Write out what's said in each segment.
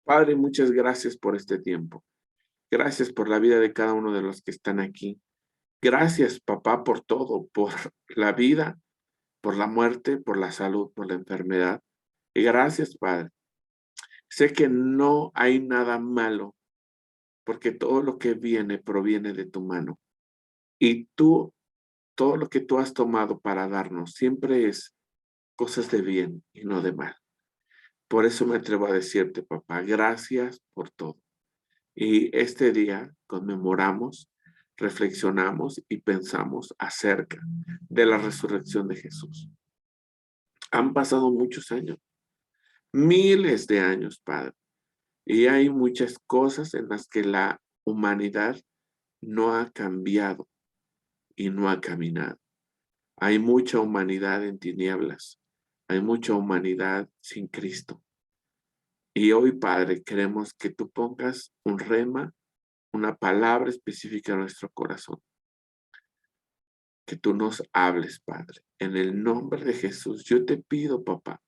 Padre, muchas gracias por este tiempo. Gracias por la vida de cada uno de los que están aquí. Gracias, papá, por todo, por la vida, por la muerte, por la salud, por la enfermedad. Y gracias, Padre. Sé que no hay nada malo, porque todo lo que viene proviene de tu mano. Y tú, todo lo que tú has tomado para darnos, siempre es cosas de bien y no de mal. Por eso me atrevo a decirte, papá, gracias por todo. Y este día conmemoramos, reflexionamos y pensamos acerca de la resurrección de Jesús. Han pasado muchos años, miles de años, Padre, y hay muchas cosas en las que la humanidad no ha cambiado y no ha caminado. Hay mucha humanidad en tinieblas, hay mucha humanidad sin Cristo. Y hoy, Padre, queremos que tú pongas un rema, una palabra específica en nuestro corazón. Que tú nos hables, Padre. En el nombre de Jesús, yo te pido, papá.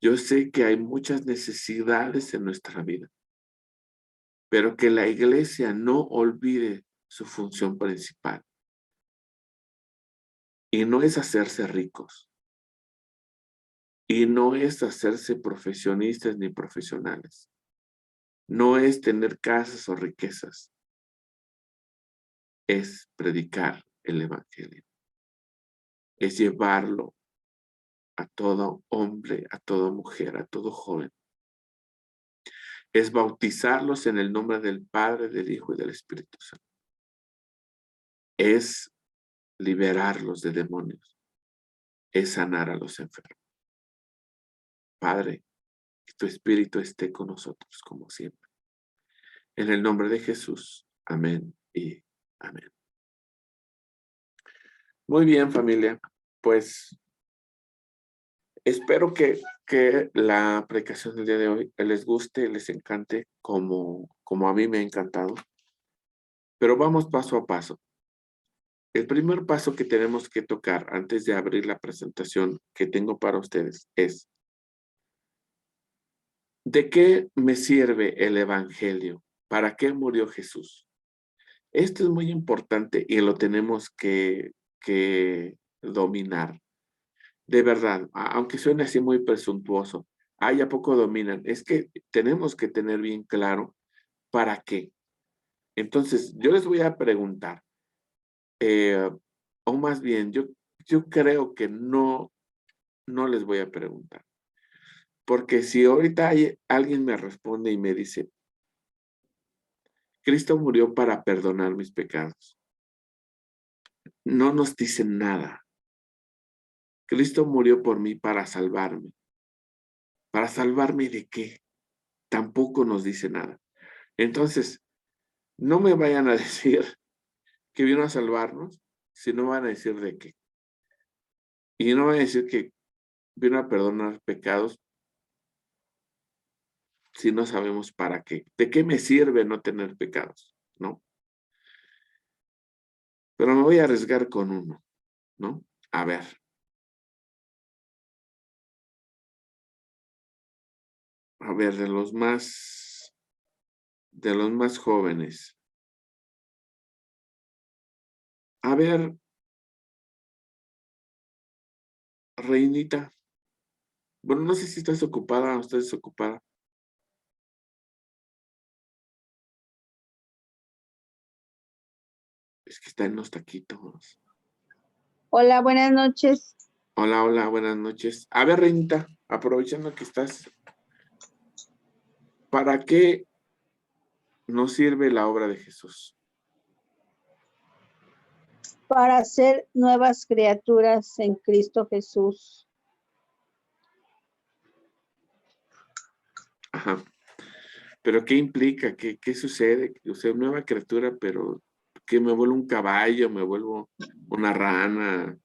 Yo sé que hay muchas necesidades en nuestra vida, pero que la iglesia no olvide su función principal. Y no es hacerse ricos. Y no es hacerse profesionistas ni profesionales. No es tener casas o riquezas. Es predicar el evangelio. Es llevarlo a todo hombre, a toda mujer, a todo joven. Es bautizarlos en el nombre del Padre, del Hijo y del Espíritu Santo. Es liberarlos de demonios. Es sanar a los enfermos. Padre, que tu Espíritu esté con nosotros como siempre. En el nombre de Jesús. Amén y amén. Muy bien, familia. Pues espero que la predicación del día de hoy les guste, les encante, como a mí me ha encantado. Pero vamos paso a paso. El primer paso que tenemos que tocar antes de abrir la presentación que tengo para ustedes es, ¿de qué me sirve el evangelio? ¿Para qué murió Jesús? Esto es muy importante y lo tenemos que dominar. De verdad, aunque suene así muy presuntuoso, ¿a poco dominan? Es que tenemos que tener bien claro para qué. Entonces, yo les voy a preguntar, o más bien, yo creo que no les voy a preguntar. Porque si ahorita alguien me responde y me dice, Cristo murió para perdonar mis pecados, no nos dice nada. Cristo murió por mí para salvarme. ¿Para salvarme de qué? Tampoco nos dice nada. Entonces, no me vayan a decir que vino a salvarnos, si no van a decir de qué. Y no van a decir que vino a perdonar pecados, si no sabemos para qué. ¿De qué me sirve no tener pecados? ¿No? Pero me voy a arriesgar con uno, ¿no? A ver. A ver, de los más jóvenes. A ver, Reinita. Bueno, no sé si estás ocupada o estás desocupada. Es que está en los taquitos. Hola, buenas noches. Hola, hola, buenas noches. A ver, Reinita, aprovechando que estás, ¿para qué nos sirve la obra de Jesús? Para ser nuevas criaturas en Cristo Jesús. Ajá. ¿Pero qué implica? ¿Qué sucede? O sea, nueva criatura, pero ¿qué me vuelvo un caballo? ¿Me vuelvo una rana?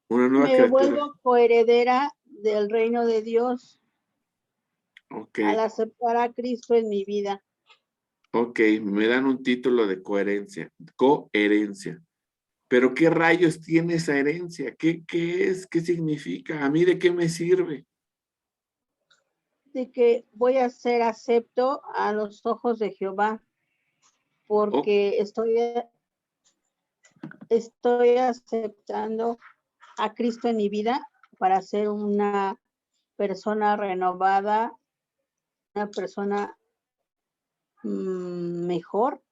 ¿Una nueva Me criatura? vuelvo coheredera del reino de Dios Ok, al aceptar a Cristo en mi vida. ok, me dan un título de coherencia. Pero ¿qué rayos tiene esa herencia? ¿Qué es? ¿Qué significa? ¿A mí de qué me sirve? de que voy a ser acepto a los ojos de Jehová, Oh, porque estoy aceptando a Cristo en mi vida para ser una persona renovada, una persona mejor.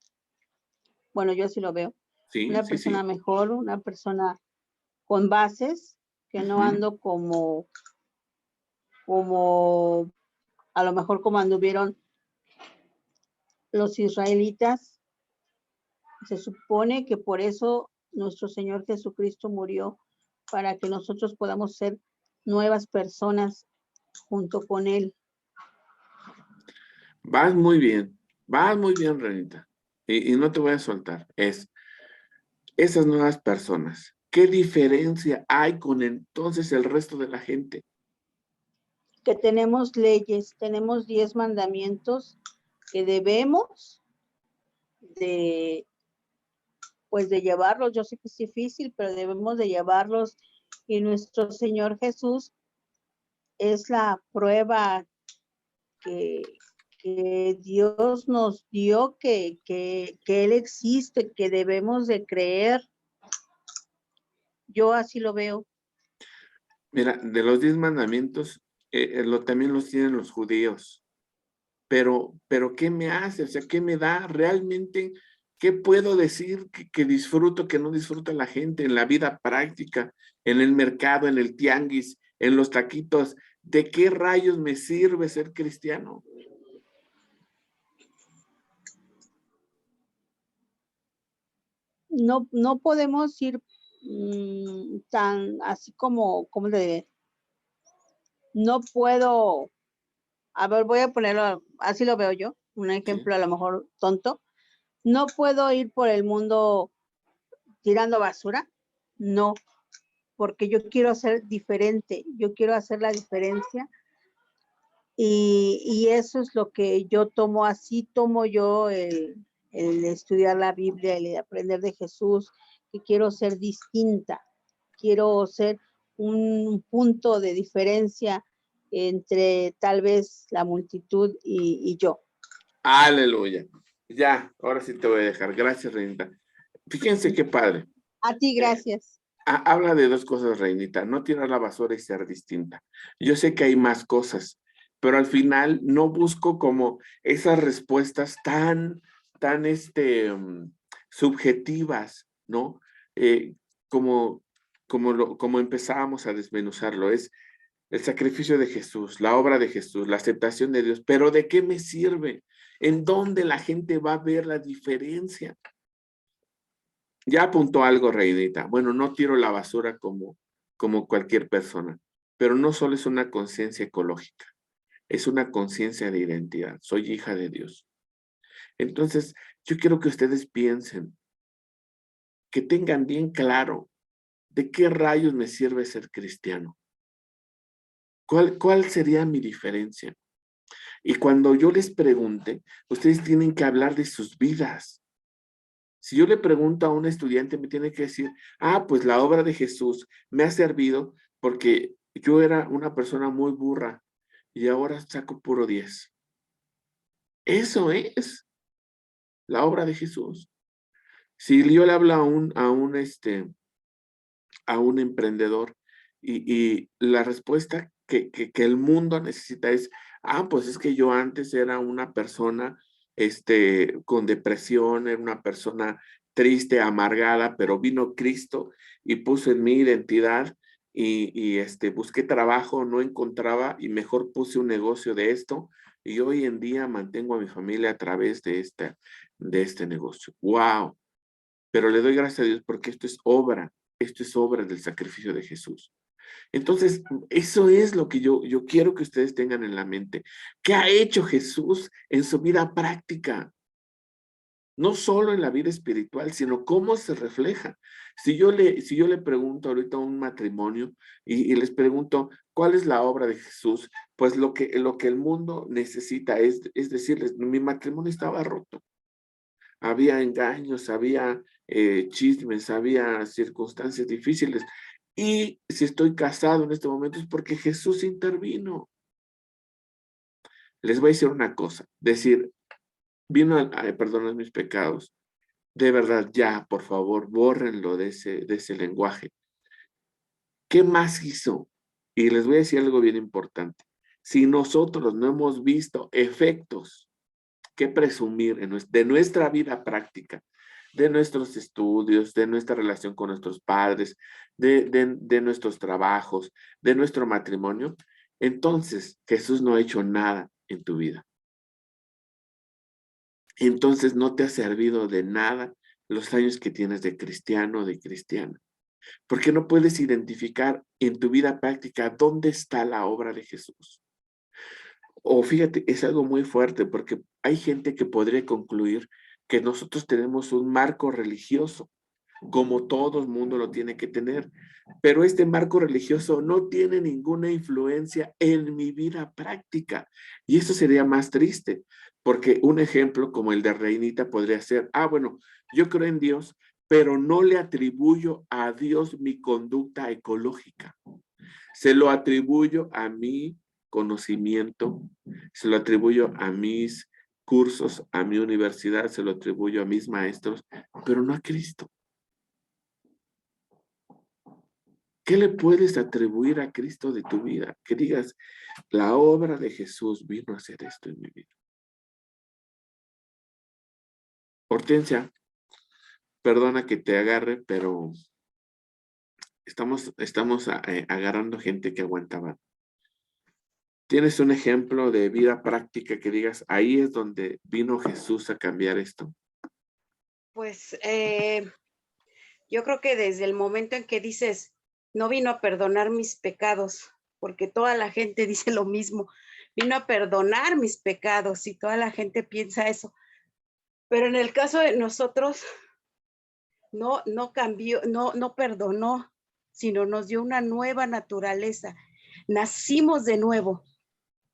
Bueno, yo así lo veo. sí, Una sí, persona sí. mejor, una persona con bases, que no Ujú. ando como a lo mejor como anduvieron los israelitas. Se supone que por eso nuestro Señor Jesucristo murió, para que nosotros podamos ser nuevas personas junto con Él. Vas muy bien, Renita. Y no te voy a soltar. Esas nuevas personas, ¿qué diferencia hay con entonces el resto de la gente? Que tenemos leyes, tenemos 10 mandamientos que debemos de, pues de llevarlos. Yo sé que es difícil, pero debemos de llevarlos. Y nuestro Señor Jesús es la prueba que, que Dios nos dio, que Él existe, que debemos de creer. Yo así lo veo. Mira, de los 10 mandamientos, también los tienen los judíos. Pero ¿qué me hace? O sea, ¿qué me da realmente? ¿Qué puedo decir que disfruto, que no disfruta la gente en la vida práctica, en el mercado, en el tianguis, en los taquitos? ¿De qué rayos me sirve ser cristiano? No podemos ir tan así como de, no puedo, a ver, voy a ponerlo, así lo veo yo, un Sí. ejemplo a lo mejor tonto. No puedo ir por el mundo tirando basura, no, porque yo quiero ser diferente, yo quiero hacer la diferencia. Y eso es lo que yo tomo, así tomo yo el estudiar la Biblia, el aprender de Jesús, que quiero ser distinta, quiero ser un punto de diferencia entre tal vez la multitud y yo. Aleluya. Ya, ahora sí te voy a dejar. Gracias, Reinita. Fíjense qué padre. A ti, Eh, gracias. Habla de dos cosas, Reinita, no tirar la basura y ser distinta. Yo sé que hay más cosas, pero al final no busco como esas respuestas tan subjetivas, ¿no? Eh, como, como empezábamos a desmenuzarlo, es el sacrificio de Jesús, la obra de Jesús, la aceptación de Dios, pero ¿de qué me sirve? ¿En dónde la gente va a ver la diferencia? Ya apuntó algo, Reinita. Bueno, no tiro la basura como cualquier persona, pero no solo es una conciencia ecológica, es una conciencia de identidad. Soy hija de Dios. Entonces, yo quiero que ustedes piensen, que tengan bien claro de qué rayos me sirve ser cristiano. ¿Cuál sería mi diferencia? Y cuando yo les pregunte, ustedes tienen que hablar de sus vidas. Si yo le pregunto a un estudiante, me tiene que decir, pues la obra de Jesús me ha servido porque yo era una persona muy burra y ahora saco puro 10. Eso es la obra de Jesús. Si yo le hablo a un emprendedor y la respuesta que el mundo necesita es, pues es que yo antes era una persona con depresión, era una persona triste, amargada, pero vino Cristo y puso en mi identidad y busqué trabajo, no encontraba y mejor puse un negocio de esto y hoy en día mantengo a mi familia a través de este negocio. ¡Wow! Pero le doy gracias a Dios porque esto es obra del sacrificio de Jesús. Entonces, eso es lo que yo quiero que ustedes tengan en la mente. ¿Qué ha hecho Jesús en su vida práctica? No solo en la vida espiritual, sino cómo se refleja. Si yo le pregunto ahorita a un matrimonio y les pregunto, ¿cuál es la obra de Jesús? Pues lo que el mundo necesita es decirles, mi matrimonio estaba roto. Había engaños, había chismes, había circunstancias difíciles. Y si estoy casado en este momento es porque Jesús intervino. Les voy a decir una cosa, decir, vino a perdonar mis pecados. De verdad, ya, por favor, bórrenlo de ese lenguaje. ¿Qué más hizo? Y les voy a decir algo bien importante. Si nosotros no hemos visto efectos que presumir de nuestra vida práctica, de nuestros estudios, de nuestra relación con nuestros padres, de nuestros trabajos, de nuestro matrimonio, entonces Jesús no ha hecho nada en tu vida. Entonces no te ha servido de nada los años que tienes de cristiano o de cristiana. Porque no puedes identificar en tu vida práctica dónde está la obra de Jesús. O fíjate, es algo muy fuerte porque hay gente que podría concluir que nosotros tenemos un marco religioso, como todo el mundo lo tiene que tener, pero este marco religioso no tiene ninguna influencia en mi vida práctica. Y eso sería más triste, porque un ejemplo como el de Reinita podría ser, bueno, yo creo en Dios, pero no le atribuyo a Dios mi conducta ecológica. Se lo atribuyo a mi conocimiento, se lo atribuyo a mis cursos, a mi universidad, se lo atribuyo a mis maestros, pero no a Cristo. ¿Qué le puedes atribuir a Cristo de tu vida? Que digas, la obra de Jesús vino a hacer esto en mi vida. Hortensia, perdona que te agarre, pero estamos agarrando gente que aguantaba. ¿Tienes un ejemplo de vida práctica que digas, ahí es donde vino Jesús a cambiar esto? Pues yo creo que desde el momento en que dices, no vino a perdonar mis pecados, porque toda la gente dice lo mismo, vino a perdonar mis pecados y toda la gente piensa eso. Pero en el caso de nosotros, no cambió, no perdonó, sino nos dio una nueva naturaleza. Nacimos de nuevo.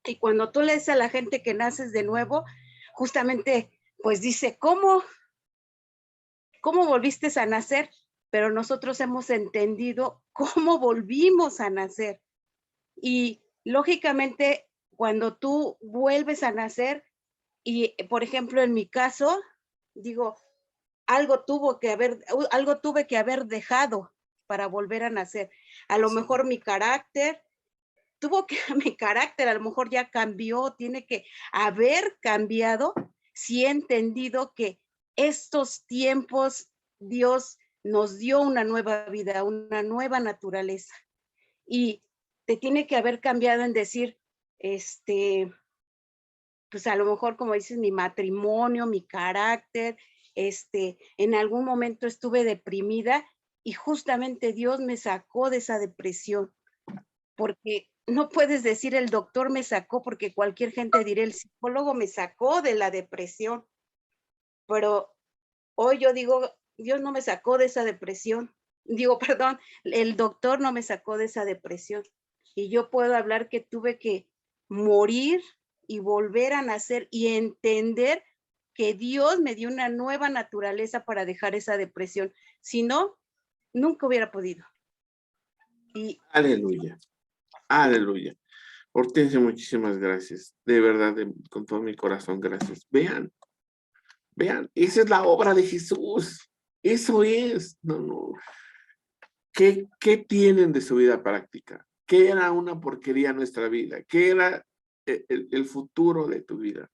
Y cuando tú le dices a la gente que naces de nuevo, justamente pues dice, ¿cómo volviste a nacer? Pero nosotros hemos entendido cómo volvimos a nacer. Y lógicamente, cuando tú vuelves a nacer, y por ejemplo, en mi caso, digo, algo tuve que haber dejado para volver a nacer. A lo mejor mi carácter, mi carácter a lo mejor ya cambió, tiene que haber cambiado si he entendido que estos tiempos Dios nos dio una nueva vida, una nueva naturaleza. Y te tiene que haber cambiado en decir, pues a lo mejor, como dices, mi matrimonio, mi carácter, en algún momento estuve deprimida y justamente Dios me sacó de esa depresión, porque no puedes decir el doctor me sacó, porque cualquier gente dirá el psicólogo me sacó de la depresión, pero hoy yo digo, Dios no me sacó de esa depresión, digo, perdón, el doctor no me sacó de esa depresión. Y yo puedo hablar que tuve que morir y volver a nacer y entender que Dios me dio una nueva naturaleza para dejar esa depresión. Si no, nunca hubiera podido. Y Aleluya, aleluya. Hortensia, muchísimas gracias. De verdad, con todo mi corazón, gracias. Vean, esa es la obra de Jesús. Eso es. No. ¿Qué tienen de su vida práctica? ¿Qué era una porquería nuestra vida? ¿Qué era el futuro de tu vida?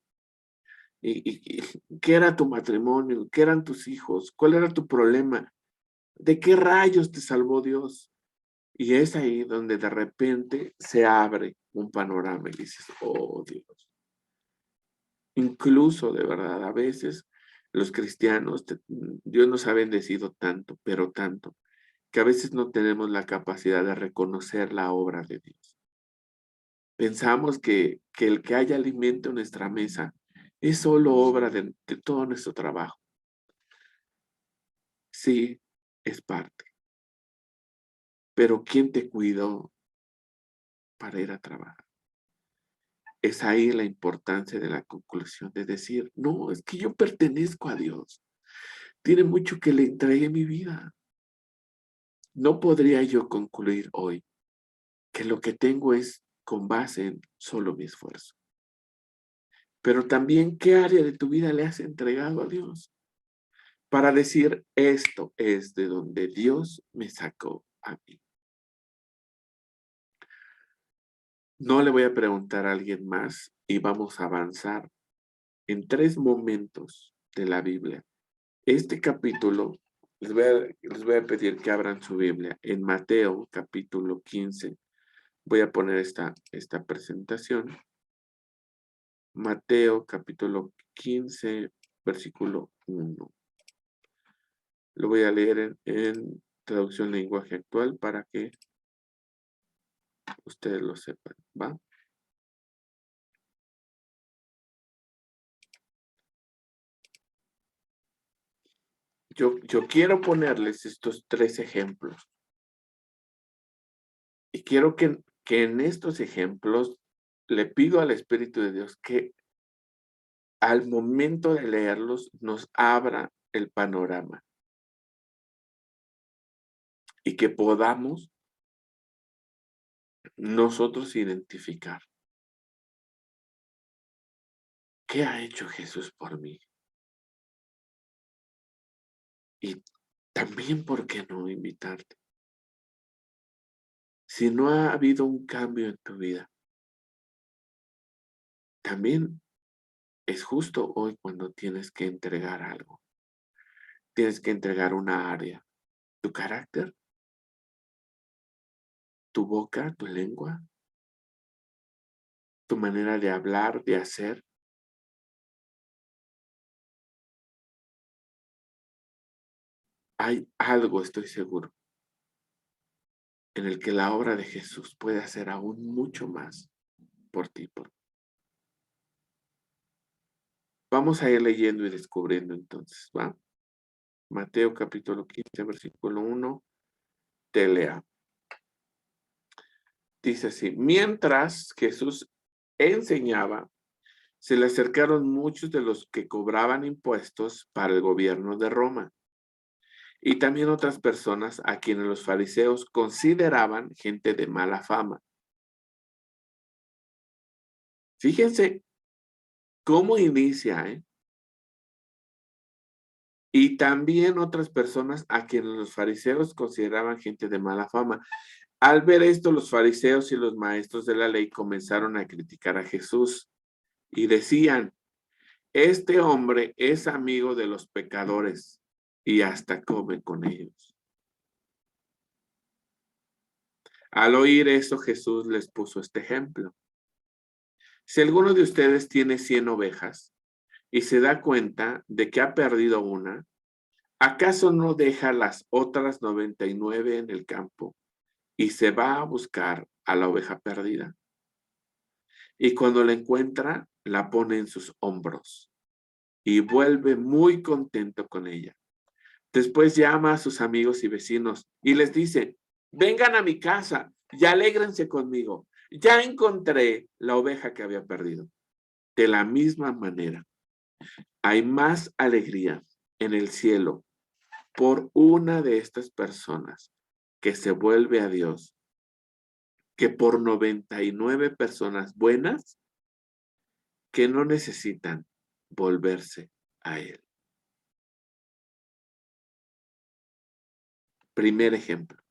¿Y qué era tu matrimonio? ¿Qué eran tus hijos? ¿Cuál era tu problema? ¿De qué rayos te salvó Dios? Y es ahí donde de repente se abre un panorama y dices, oh Dios. Incluso de verdad, a veces los cristianos, Dios nos ha bendecido tanto, pero tanto, que a veces no tenemos la capacidad de reconocer la obra de Dios. Pensamos que el que haya alimento en nuestra mesa es solo obra de todo nuestro trabajo. Sí, es parte. Pero ¿quién te cuidó para ir a trabajar? Es ahí la importancia de la conclusión, de decir, no, es que yo pertenezco a Dios. Tiene mucho que le entregué mi vida. No podría yo concluir hoy que lo que tengo es con base en solo mi esfuerzo. pero también qué área de tu vida le has entregado a Dios para decir, esto es de donde Dios me sacó a mí. No le voy a preguntar a alguien más y vamos a avanzar en 3 momentos de la Biblia. Este capítulo, les voy a pedir que abran su Biblia en Mateo capítulo 15. Voy a poner esta presentación. Mateo capítulo 15, versículo 1. Lo voy a leer en traducción lenguaje actual para que ustedes lo sepan, ¿va? Yo quiero ponerles estos 3 ejemplos. Y quiero que en estos ejemplos le pido al Espíritu de Dios que al momento de leerlos nos abra el panorama y que podamos nosotros identificar qué ha hecho Jesús por mí. Y también, ¿por qué no invitarte? Si no ha habido un cambio en tu vida, también es justo hoy cuando tienes que entregar algo. Tienes que entregar una área, tu carácter, tu boca, tu lengua, tu manera de hablar, de hacer. Hay algo, estoy seguro, en el que la obra de Jesús puede hacer aún mucho más por ti. Vamos a ir leyendo y descubriendo entonces, ¿va? Mateo capítulo 15, versículo 1, te lea. Dice así, mientras Jesús enseñaba, se le acercaron muchos de los que cobraban impuestos para el gobierno de Roma y también otras personas a quienes los fariseos consideraban gente de mala fama. Fíjense cómo inicia, ¿eh? Y también otras personas a quienes los fariseos consideraban gente de mala fama. Al ver esto, los fariseos y los maestros de la ley comenzaron a criticar a Jesús y decían, este hombre es amigo de los pecadores y hasta come con ellos. Al oír eso, Jesús les puso este ejemplo. Si alguno de ustedes tiene 100 ovejas y se da cuenta de que ha perdido una, ¿acaso no deja las otras 99 en el campo y se va a buscar a la oveja perdida? Y cuando la encuentra, la pone en sus hombros y vuelve muy contento con ella. Después llama a sus amigos y vecinos y les dice, vengan a mi casa y alégrense conmigo. Ya encontré la oveja que había perdido. De la misma manera, hay más alegría en el cielo por una de estas personas que se vuelve a Dios que por 99 personas buenas que no necesitan volverse a Él. Primer ejemplo,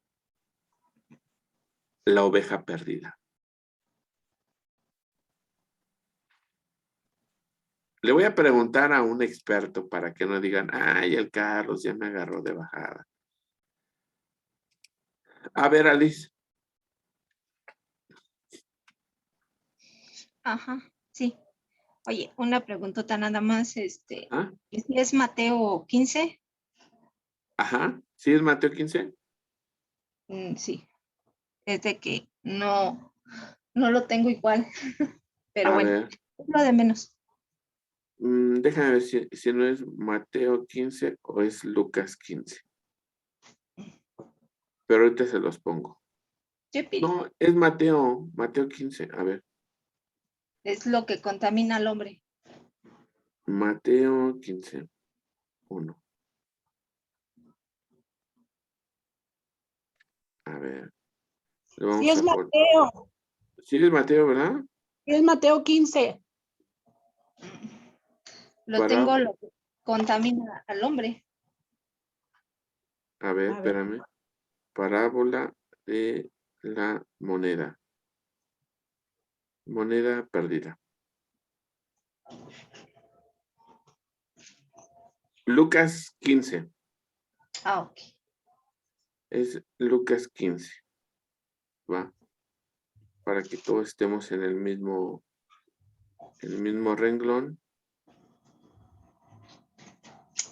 la oveja perdida. Le voy a preguntar a un experto para que no digan, ay, el Carlos ya me agarró de bajada. A ver, Alice. Ajá, sí. Oye, una preguntota nada más, ¿Ah? ¿es Mateo 15? Ajá, ¿sí es Mateo 15? Sí, es de que no lo tengo igual, pero A bueno, ver, es lo de menos. déjame ver si no es Mateo 15 o es Lucas 15. Pero ahorita se los pongo. Sí, Pili, No, es Mateo 15, a ver. es lo que contamina al hombre. Mateo 15, 1. A ver, le Sí vamos es a poner. Mateo, Sí es Mateo, ¿verdad? sí es Mateo 15. Lo Para- tengo, lo que contamina al hombre. A ver, A ver. espérame. Parábola de la moneda. Moneda perdida. Lucas 15. Ah, ok. Es Lucas 15. ¿Va? Para que todos estemos en el mismo renglón.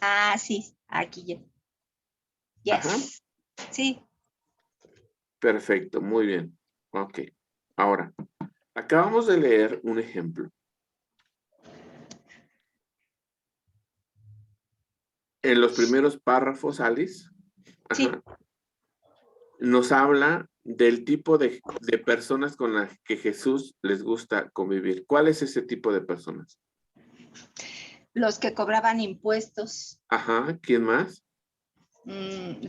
Ah, sí, aquí ya. Ajá. Yes. Sí. Perfecto, muy bien. Ok. Ahora, acabamos de leer un ejemplo. En los primeros párrafos, Alice, Sí. ajá, nos habla del tipo de personas con las que Jesús les gusta convivir. ¿Cuál es ese tipo de personas? Los que cobraban impuestos. Ajá, ¿quién más?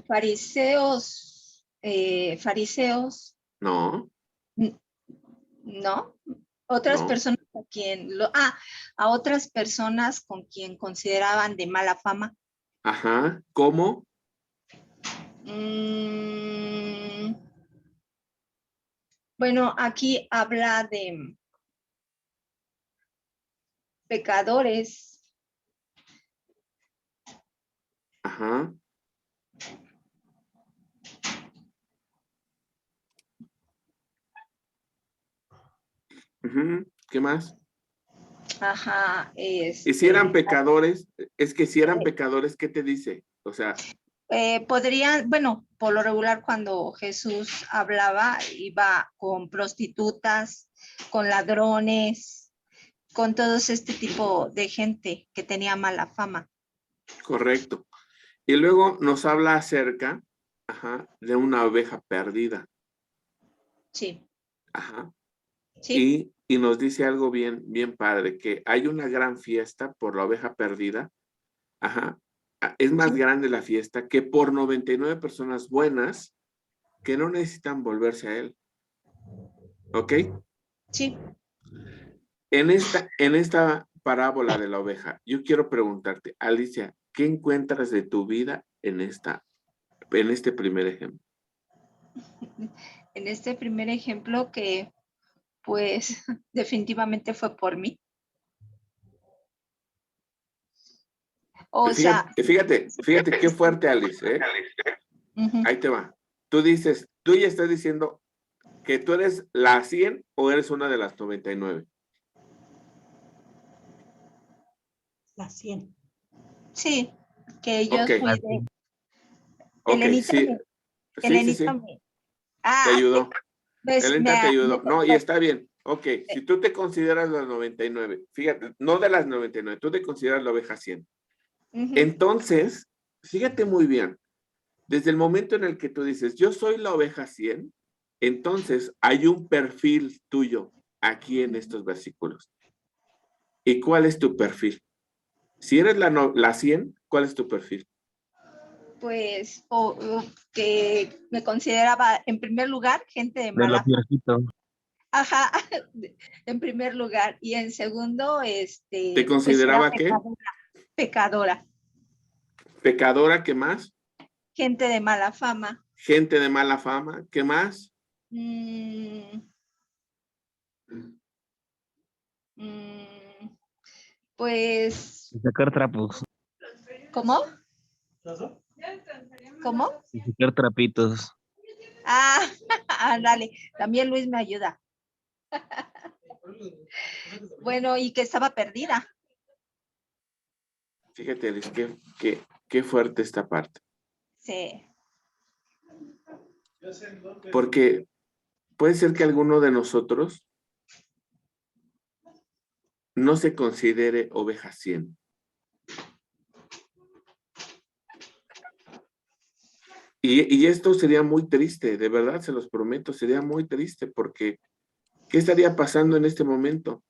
Fariseos. Fariseos. No, ¿No? Otras no. personas a otras personas con quien consideraban de mala fama. Ajá, ¿cómo? Mm, bueno, aquí habla de pecadores. Ajá. Ujú, ¿qué más? Ajá, Y si eran pecadores, es que si eran pecadores, ¿qué te dice? O sea, podrían, bueno, por lo regular cuando Jesús hablaba, iba con prostitutas, con ladrones, con todos este tipo de gente que tenía mala fama. correcto. Y luego nos habla acerca, ajá, de una oveja perdida. Sí, Ajá. sí, Y nos dice algo bien, bien padre, que hay una gran fiesta por la oveja perdida. Ajá. Es más sí, grande la fiesta que por 99 personas buenas que no necesitan volverse a él. ¿Ok? sí. En esta parábola de la oveja, yo quiero preguntarte, Alicia, ¿qué encuentras de tu vida en este primer ejemplo? En este primer ejemplo que pues definitivamente fue por mí. O sea, Fíjate qué fuerte, Alice, ¿eh? ujú, Ahí te va. Tú ya estás diciendo que tú eres la 100 o eres una de las 99. La 100. sí, que yo Ok, fui de ok, Elenita sí, me, sí, sí, Elenita sí, me, te ayudó. pues, Elenta te me ayudó. No, y tocó. está bien. Ok, si tú te consideras las 99, fíjate, no de las 99, tú te consideras la oveja 100. Ujú, Entonces, fíjate muy bien, desde el momento en el que tú dices, yo soy la oveja 100, entonces hay un perfil tuyo aquí en estos versículos. ¿Y cuál es tu perfil? Si eres la 100, ¿cuál es tu perfil? pues que me consideraba en primer lugar gente de De lo mala fama. peorcito. Ajá, en primer lugar. Y en segundo, ¿Te pues era consideraba qué? pecadora, pecadora, ¿Pecadora? ¿Qué más? gente de mala fama. ¿Gente de mala fama? ¿Qué más? Mm, mm, pues, Y sacar trapos. ¿cómo? ¿Cómo? Y sacar trapitos. Ah, ándale, también Luis me ayuda. Bueno, y que estaba perdida. Fíjate, Liz, qué fuerte esta parte. Sí, Porque puede ser que alguno de nosotros no se considere oveja 100. Y esto sería muy triste, de verdad se los prometo, sería muy triste porque ¿qué estaría pasando en este momento?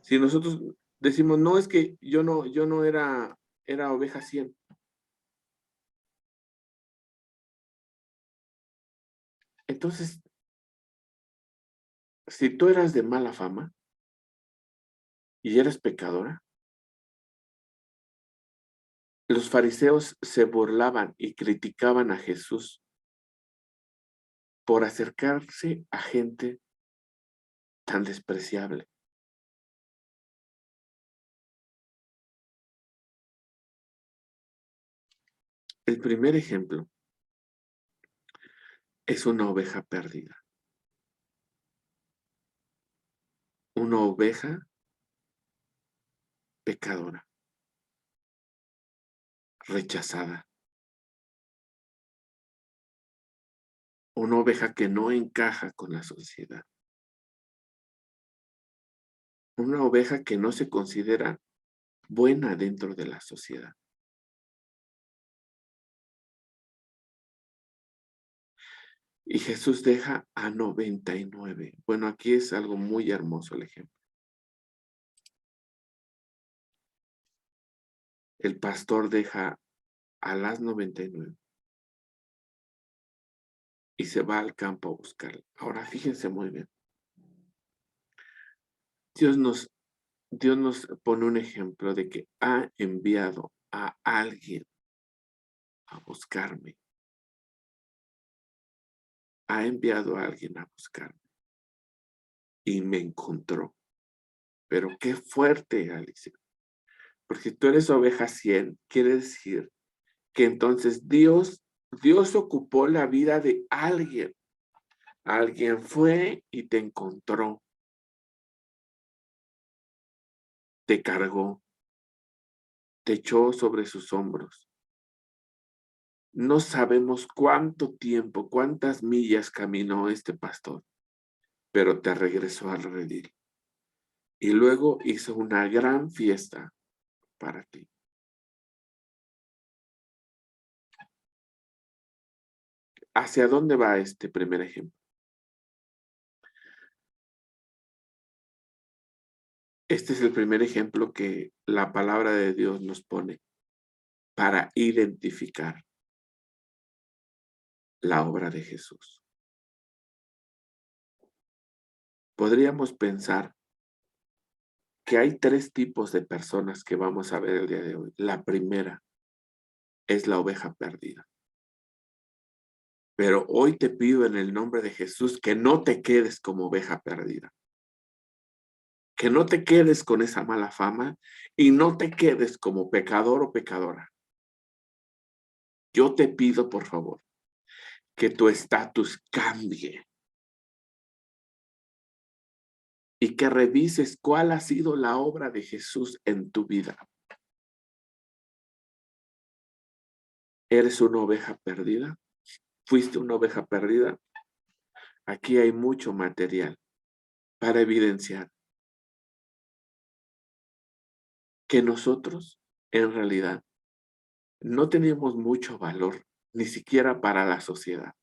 Si nosotros decimos, no, es que yo no era oveja 100. Entonces, si tú eras de mala fama, ¿Y eres pecadora? Los fariseos se burlaban y criticaban a Jesús por acercarse a gente tan despreciable. El primer ejemplo es una oveja perdida. Una oveja pecadora, rechazada. Una oveja que no encaja con la sociedad. Una oveja que no se considera buena dentro de la sociedad. Y Jesús deja a 99. Bueno, aquí es algo muy hermoso el ejemplo. El pastor deja a las 99 y se va al campo a buscar. Ahora fíjense muy bien. Dios nos pone un ejemplo de que ha enviado a alguien a buscarme. Ha enviado a alguien a buscarme. Y me encontró. Pero qué fuerte, Alicia. Porque tú eres oveja 100, quiere decir que entonces Dios ocupó la vida de alguien. Alguien fue y te encontró. Te cargó. Te echó sobre sus hombros. No sabemos cuánto tiempo, cuántas millas caminó este pastor, pero te regresó al redil. Y luego hizo una gran fiesta para ti. ¿Hacia dónde va este primer ejemplo? Este es el primer ejemplo que la palabra de Dios nos pone para identificar la obra de Jesús. Podríamos pensar que hay 3 tipos de personas que vamos a ver el día de hoy. La primera es la oveja perdida. Pero hoy te pido en el nombre de Jesús que no te quedes como oveja perdida. Que no te quedes con esa mala fama y no te quedes como pecador o pecadora. Yo te pido, por favor, que tu estatus cambie y que revises cuál ha sido la obra de Jesús en tu vida. ¿Eres una oveja perdida? ¿Fuiste una oveja perdida? Aquí hay mucho material para evidenciar que nosotros, en realidad, no teníamos mucho valor, ni siquiera para la sociedad.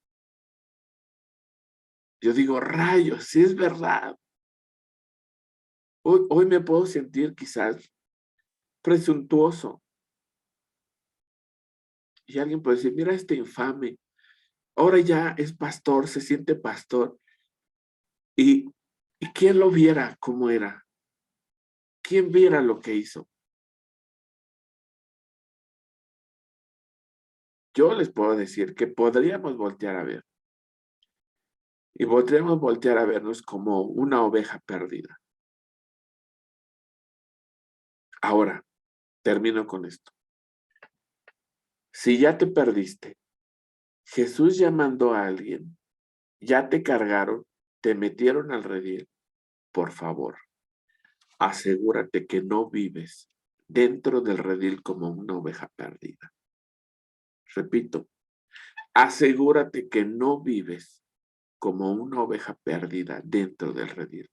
Yo digo, rayos, sí es verdad. Hoy me puedo sentir quizás presuntuoso. Y alguien puede decir, mira este infame, ahora ya es pastor, se siente pastor. ¿Y quién lo viera cómo era? ¿Quién viera lo que hizo? Yo les puedo decir que podríamos voltear a ver. Y podríamos voltear a vernos como una oveja perdida. Ahora, termino con esto. Si ya te perdiste, Jesús ya mandó a alguien, ya te cargaron, te metieron al redil, por favor, asegúrate que no vives dentro del redil como una oveja perdida. Repito, asegúrate que no vives como una oveja perdida dentro del redil,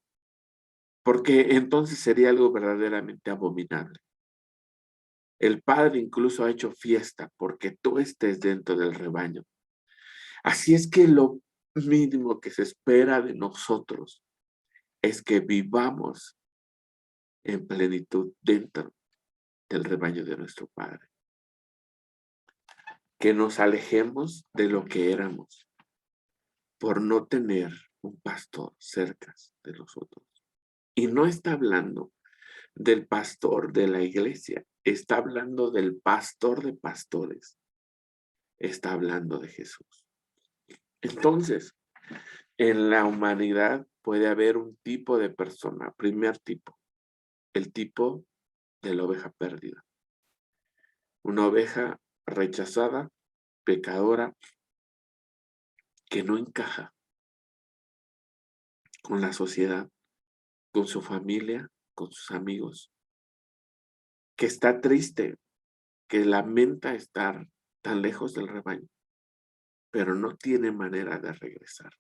porque entonces sería algo verdaderamente abominable. El Padre incluso ha hecho fiesta porque tú estés dentro del rebaño. Así es que lo mínimo que se espera de nosotros es que vivamos en plenitud dentro del rebaño de nuestro Padre. Que nos alejemos de lo que éramos por no tener un pastor cerca de nosotros. Y no está hablando del pastor de la iglesia. Está hablando del pastor de pastores. Está hablando de Jesús. Entonces, en la humanidad puede haber un tipo de persona. Primer tipo, el tipo de la oveja perdida. Una oveja rechazada, pecadora, que no encaja con la sociedad, con su familia, con sus amigos, que está triste, que lamenta estar tan lejos del rebaño, pero no tiene manera de regresar.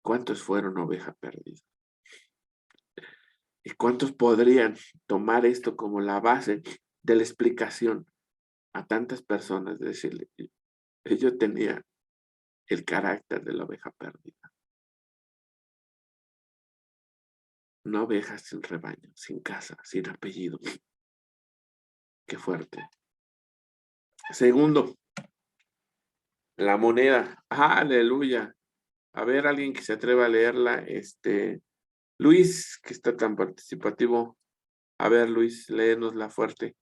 ¿Cuántos fueron oveja perdida? ¿Y cuántos podrían tomar esto como la base de la explicación a tantas personas? De decirle, yo tenía el carácter de la oveja perdida. Una oveja sin rebaño, sin casa, sin apellido. Qué fuerte. Segundo, la moneda. Aleluya. A ver, alguien que se atreva a leerla. Luis, que está tan participativo. A ver, Luis, léenosla fuerte.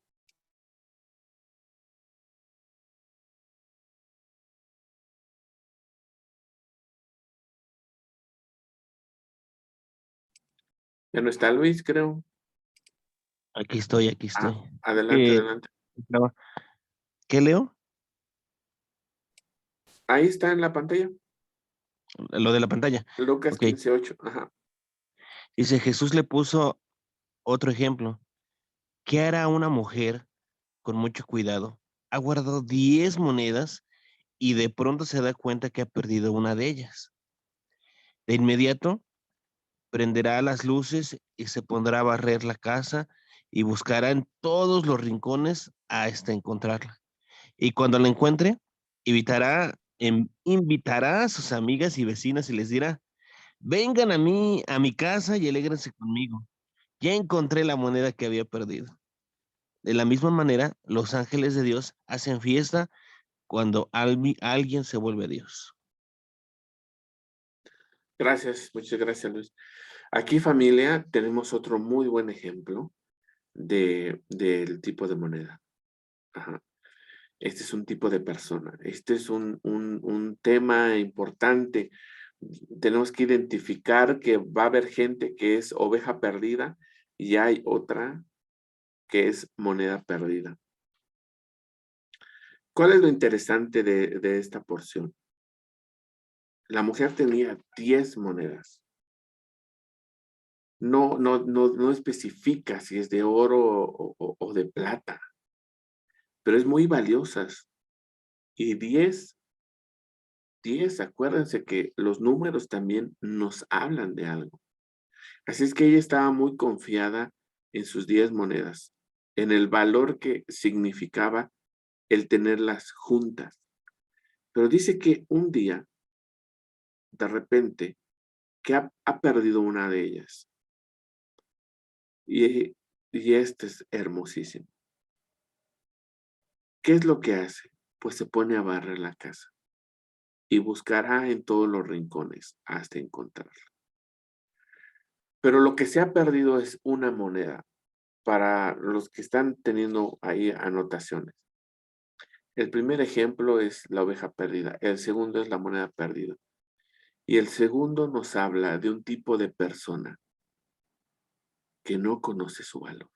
Ya no está Luis, creo. Aquí estoy, aquí estoy. Adelante, Eh, adelante. no, ¿Qué leo? Ahí está en la pantalla. Lo de la pantalla. Lucas Ok. 15:8. Ajá. Dice, Jesús le puso otro ejemplo. ¿Qué hará una mujer con mucho cuidado? Ha guardado 10 monedas y de pronto se da cuenta que ha perdido una de ellas. De inmediato prenderá las luces y se pondrá a barrer la casa y buscará en todos los rincones hasta encontrarla. Y cuando la encuentre, invitará a sus amigas y vecinas y les dirá, vengan a mi casa y alégrense conmigo. Ya encontré la moneda que había perdido. De la misma manera, los ángeles de Dios hacen fiesta cuando alguien se vuelve a Dios. Gracias, muchas gracias, Luis. Aquí, familia, tenemos otro muy buen ejemplo del tipo de moneda. Ajá. Este es un tipo de persona. Este es un tema importante. Tenemos que identificar que va a haber gente que es oveja perdida y hay otra que es moneda perdida. ¿Cuál es lo interesante de esta porción? La mujer tenía 10 monedas. No especifica si es de oro o de plata, pero es muy valiosas. Y 10, acuérdense que los números también nos hablan de algo. Así es que ella estaba muy confiada en sus 10 monedas, en el valor que significaba el tenerlas juntas. Pero dice que un día, de repente, que ha perdido una de ellas. Y este es hermosísimo. ¿Qué es lo que hace? Pues se pone a barrer la casa y buscará en todos los rincones hasta encontrarla. Pero lo que se ha perdido es una moneda. Para los que están teniendo ahí anotaciones. El primer ejemplo es la oveja perdida. El segundo es la moneda perdida. Y el segundo nos habla de un tipo de persona que no conoce su valor.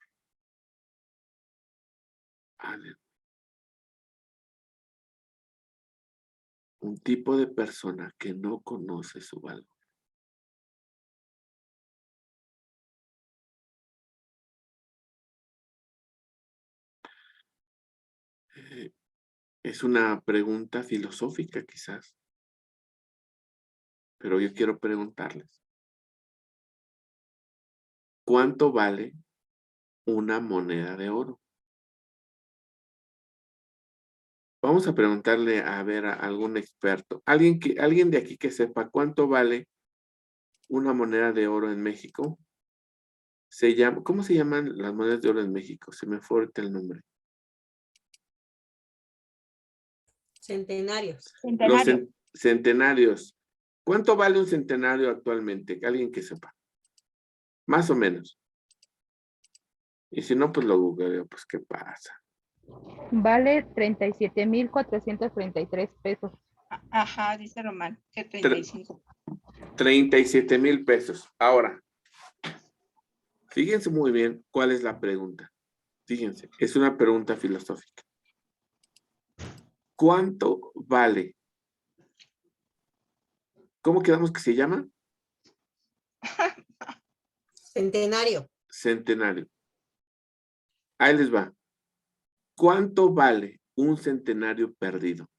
Un tipo de persona que no conoce su valor. Es una pregunta filosófica quizás, pero yo quiero preguntarles, ¿cuánto vale una moneda de oro? Vamos a preguntarle a ver a algún experto, alguien de aquí que sepa cuánto vale una moneda de oro en México. ¿Cómo se llaman las monedas de oro en México? Se me fue ahorita el nombre. Centenarios. Los Centenario. centenarios. ¿Cuánto vale un centenario actualmente? Alguien que sepa. Más o menos. Y si no, pues lo googleo, pues ¿qué pasa? Vale 37,433 pesos. Ajá, dice Román, que Tre- 35. 37,000 pesos. Ahora, fíjense muy bien cuál es la pregunta. Fíjense, es una pregunta filosófica. ¿Cuánto vale? ¿Cómo quedamos que se llama? Centenario. Centenario. Ahí les va. ¿Cuánto vale un centenario perdido?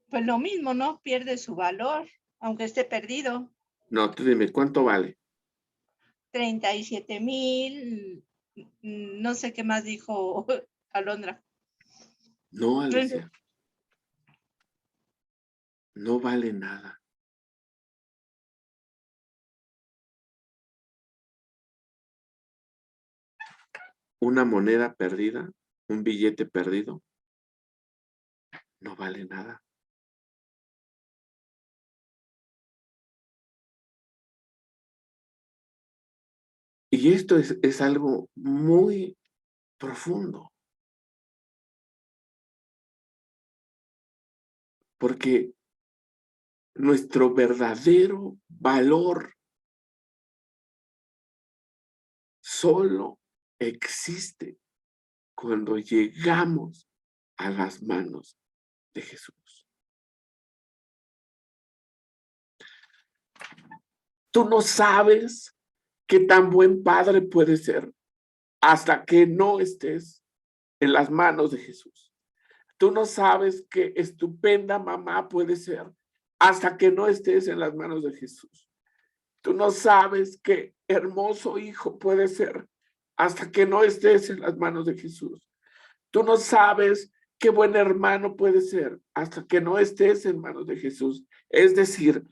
Pues lo mismo, ¿no? Pierde su valor, aunque esté perdido. No, tú dime, ¿cuánto vale? 37,000, no sé qué más dijo Alondra. No, Alicia. No vale nada. Una moneda perdida, un billete perdido, no vale nada. Y esto es algo muy profundo. Porque nuestro verdadero valor solo existe cuando llegamos a las manos de Jesús. Tú no sabes qué tan buen padre puedes ser hasta que no estés en las manos de Jesús. Tú no sabes qué estupenda mamá puede ser hasta que no estés en las manos de Jesús. Tú no sabes qué hermoso hijo puede ser hasta que no estés en las manos de Jesús. Tú no sabes qué buen hermano puede ser hasta que no estés en manos de Jesús. Es decir,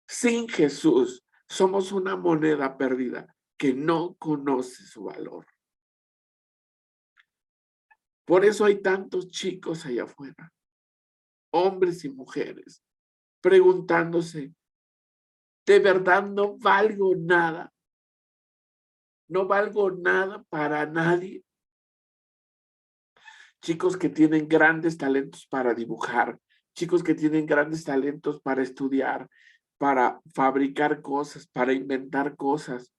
sin Jesús somos una moneda perdida que no conoce su valor. Por eso hay tantos chicos allá afuera, hombres y mujeres, preguntándose, ¿de verdad no valgo nada? ¿No valgo nada para nadie? Chicos que tienen grandes talentos para dibujar, chicos que tienen grandes talentos para estudiar, para fabricar cosas, para inventar cosas,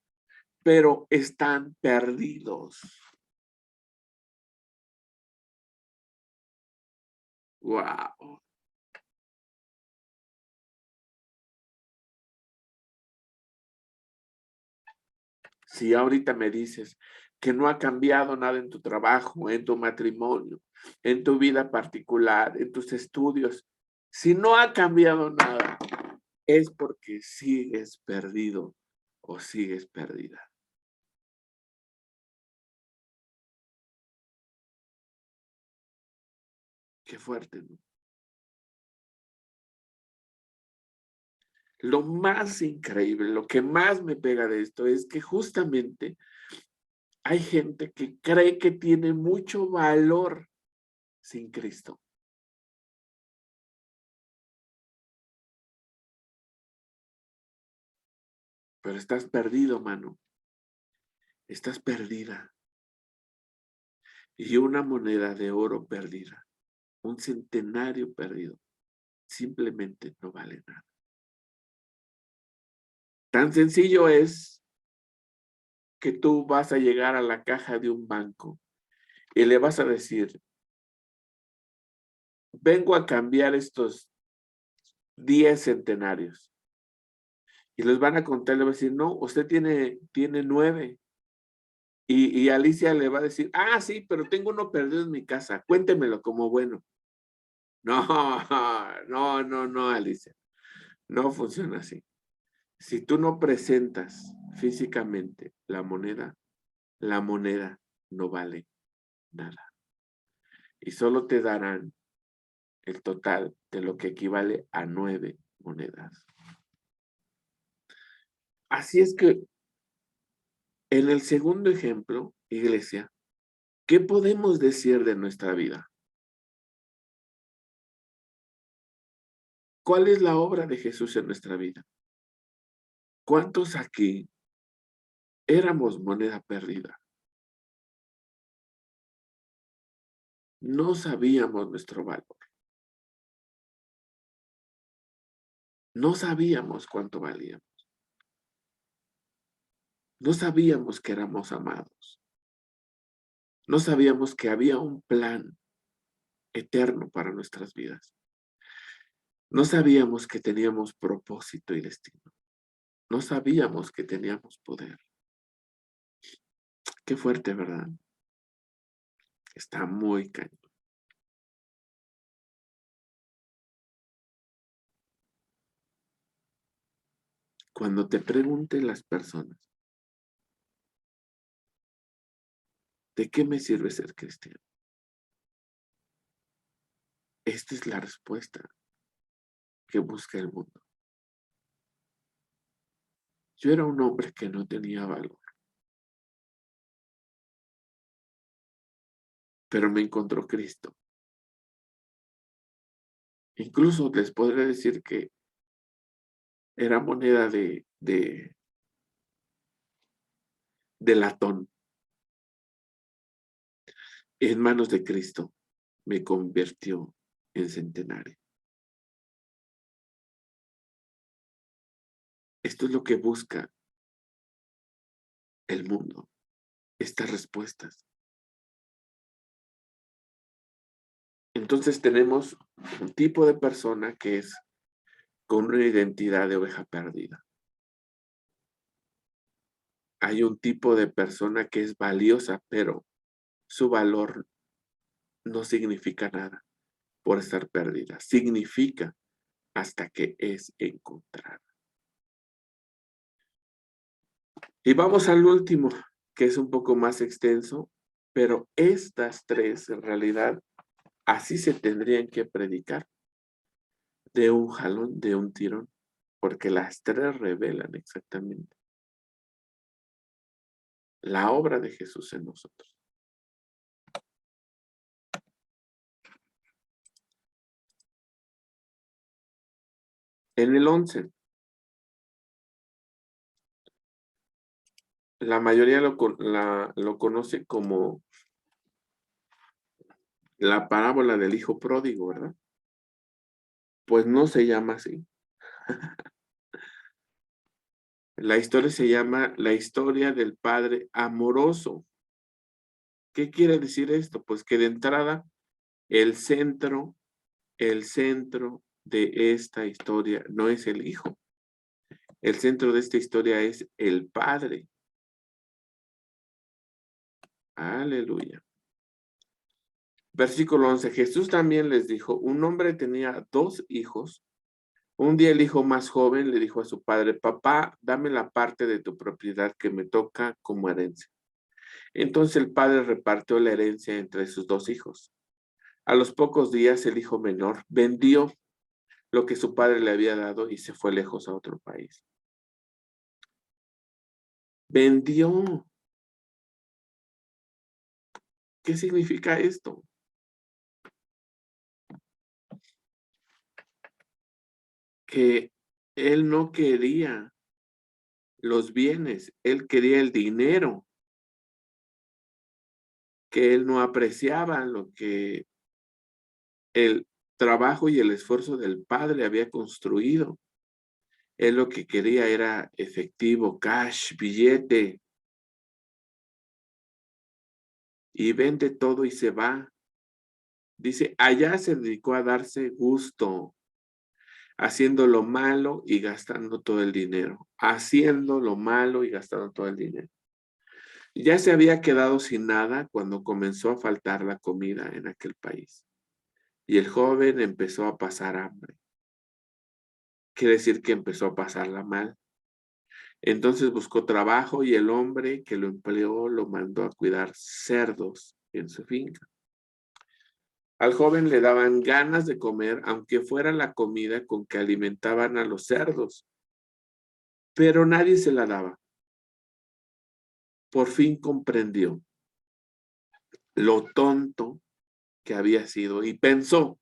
pero están perdidos. Wow. Si ahorita me dices que no ha cambiado nada en tu trabajo, en tu matrimonio, en tu vida particular, en tus estudios, si no ha cambiado nada, es porque sigues perdido o sigues perdida. Qué fuerte, ¿no? Lo más increíble, lo que más me pega de esto es que justamente hay gente que cree que tiene mucho valor sin Cristo. Pero estás perdido, mano. Estás perdida. Y una moneda de oro perdida, un centenario perdido, simplemente no vale nada. Tan sencillo es que tú vas a llegar a la caja de un banco y le vas a decir, vengo a cambiar estos 10 centenarios. Y les van a contar, le va a decir, no, usted tiene 9. Y Alicia le va a decir, ah, sí, pero tengo uno perdido en mi casa, cuéntemelo como bueno. No, no, Alicia, no funciona así. Si tú no presentas físicamente la moneda no vale nada. Y solo te darán el total de lo que equivale a 9 monedas. Así es que en el segundo ejemplo, iglesia, ¿qué podemos decir de nuestra vida? ¿Cuál es la obra de Jesús en nuestra vida? ¿Cuántos aquí éramos moneda perdida? No sabíamos nuestro valor. No sabíamos cuánto valíamos. No sabíamos que éramos amados. No sabíamos que había un plan eterno para nuestras vidas. No sabíamos que teníamos propósito y destino. No sabíamos que teníamos poder. Qué fuerte, ¿verdad? Está muy cañón. Cuando te pregunten las personas, ¿de qué me sirve ser cristiano? Esta es la respuesta que busca el mundo. Yo era un hombre que no tenía valor, pero me encontró Cristo. Incluso les podré decir que era moneda de latón. En manos de Cristo me convirtió en centenario. Esto es lo que busca el mundo, estas respuestas. Entonces tenemos un tipo de persona que es con una identidad de oveja perdida. Hay un tipo de persona que es valiosa, pero su valor no significa nada por estar perdida. Significa hasta que es encontrada. Y vamos al último, que es un poco más extenso, pero estas tres en realidad así se tendrían que predicar, de un jalón, de un tirón, porque las tres revelan exactamente la obra de Jesús en nosotros. En el 11, la mayoría lo conoce como la parábola del hijo pródigo, ¿verdad? Pues no se llama así. La historia se llama la historia del padre amoroso. ¿Qué quiere decir esto? Pues que de entrada el centro de esta historia no es el hijo. El centro de esta historia es el padre. Aleluya. Versículo 11. Jesús también les dijo, un hombre tenía 2 hijos. Un día el hijo más joven le dijo a su padre, papá, dame la parte de tu propiedad que me toca como herencia. Entonces el padre repartió la herencia entre sus 2 hijos. A los pocos días el hijo menor vendió lo que su padre le había dado y se fue lejos a otro país. Vendió. ¿Qué significa esto? Que él no quería los bienes, él quería el dinero, que él no apreciaba lo que el trabajo y el esfuerzo del padre había construido. Él lo que quería era efectivo, cash, billete. Y vende todo y se va. Dice, allá se dedicó a darse gusto, haciendo lo malo y gastando todo el dinero. Haciendo lo malo y gastando todo el dinero. Ya se había quedado sin nada cuando comenzó a faltar la comida en aquel país. Y el joven empezó a pasar hambre. Quiere decir que empezó a pasarla mal. Entonces buscó trabajo y el hombre que lo empleó lo mandó a cuidar cerdos en su finca. Al joven le daban ganas de comer, aunque fuera la comida con que alimentaban a los cerdos, pero nadie se la daba. Por fin comprendió lo tonto que había sido y pensó,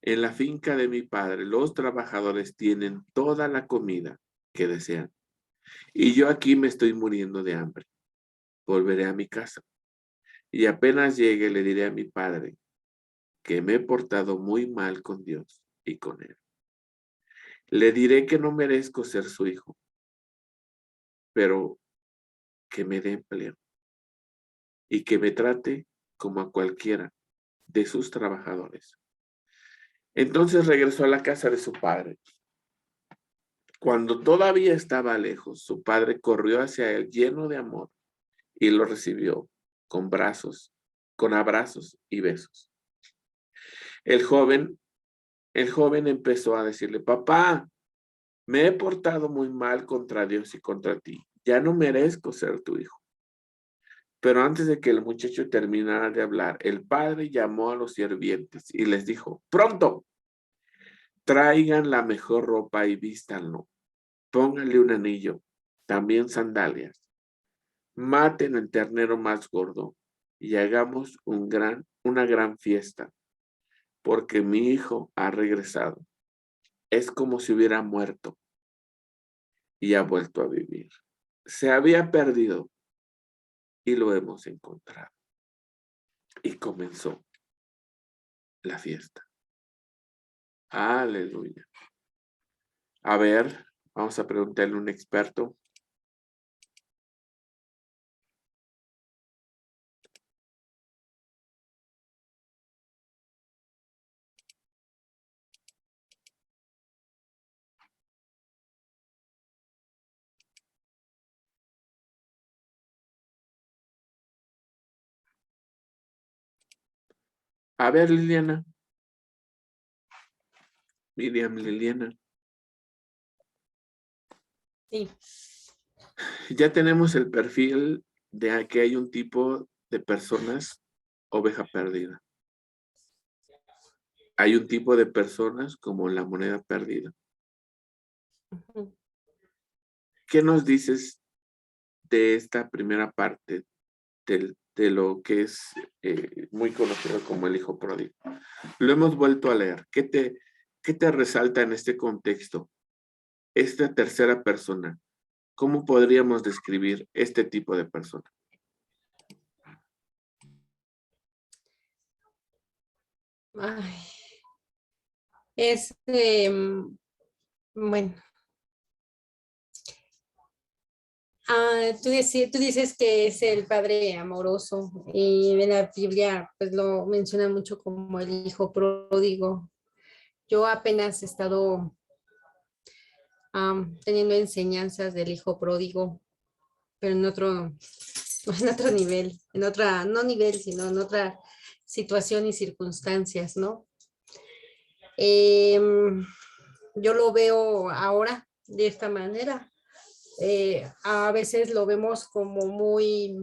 En la finca de mi padre, los trabajadores tienen toda la comida que desean. Y yo aquí me estoy muriendo de hambre. Volveré a mi casa. Y apenas llegue, le diré a mi padre que me he portado muy mal con Dios y con él. Le diré que no merezco ser su hijo, pero que me dé empleo y que me trate como a cualquiera de sus trabajadores. Entonces regresó a la casa de su padre. Cuando todavía estaba lejos, su padre corrió hacia él lleno de amor y lo recibió con abrazos y besos. El joven empezó a decirle: papá, me he portado muy mal contra Dios y contra ti. Ya no merezco ser tu hijo. Pero antes de que el muchacho terminara de hablar, el padre llamó a los sirvientes y les dijo: pronto, traigan la mejor ropa y vístanlo. Pónganle un anillo, también sandalias. Maten el ternero más gordo y hagamos una gran fiesta, porque mi hijo ha regresado. Es como si hubiera muerto y ha vuelto a vivir. Se había perdido y lo hemos encontrado. Y comenzó la fiesta. Aleluya. A ver, vamos a preguntarle a un experto. A ver, Liliana. Miriam, Liliana. Sí. Ya tenemos el perfil de que hay un tipo de personas oveja perdida. Hay un tipo de personas como la moneda perdida. Ujú. ¿Qué nos dices de esta primera parte de lo que es muy conocido como el hijo pródigo? Lo hemos vuelto a leer. ¿Qué te resalta en este contexto? Esta tercera persona, ¿cómo podríamos describir este tipo de persona? Ay, es, bueno, tú dices que es el padre amoroso y en la Biblia pues lo menciona mucho como el hijo pródigo. Yo apenas he estado teniendo enseñanzas del hijo pródigo, pero en otro, en otro nivel, en otra, no nivel, sino en otra situación y circunstancias, ¿no? Yo lo veo ahora de esta manera. A veces lo vemos como muy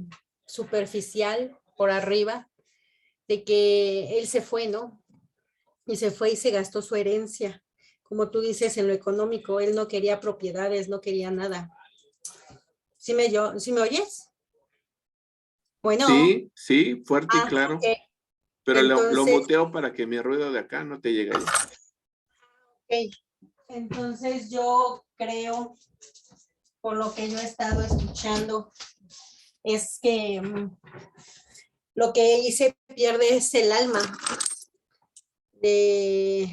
superficial por arriba, de que él se fue, ¿no? Y se fue y se gastó su herencia. Como tú dices, en lo económico, él no quería propiedades, no quería nada. ¿Sí me oyes? Bueno, Sí, sí, fuerte y claro. ok. Pero lo Entonces, muteo para que mi ruido de acá no te llegue allá. ok. Entonces yo creo, por lo que yo he estado escuchando, es que lo que ahí se pierde es el alma de,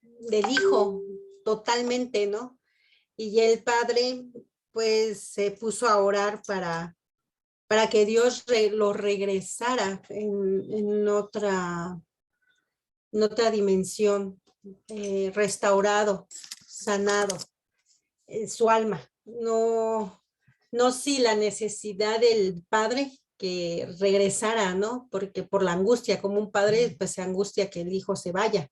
del hijo, totalmente, ¿no? Y el padre, pues, se puso a orar para que Dios lo regresara en otra dimensión, restaurado, sanado, su alma. No, no sí la necesidad del padre que regresara, ¿no? Porque por la angustia, como un padre, pues se angustia que el hijo se vaya.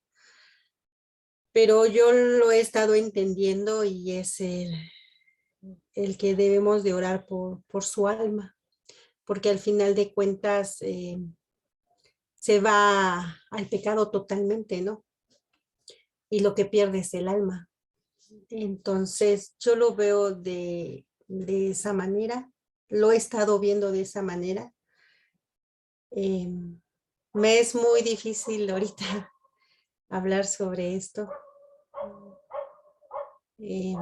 Pero yo lo he estado entendiendo y es el que debemos de orar por su alma, porque al final de cuentas se va al pecado totalmente, ¿no? Y lo que pierde es el alma. Entonces, yo lo veo de esa manera, lo he estado viendo de esa manera. Me es muy difícil ahorita hablar sobre esto. Eh,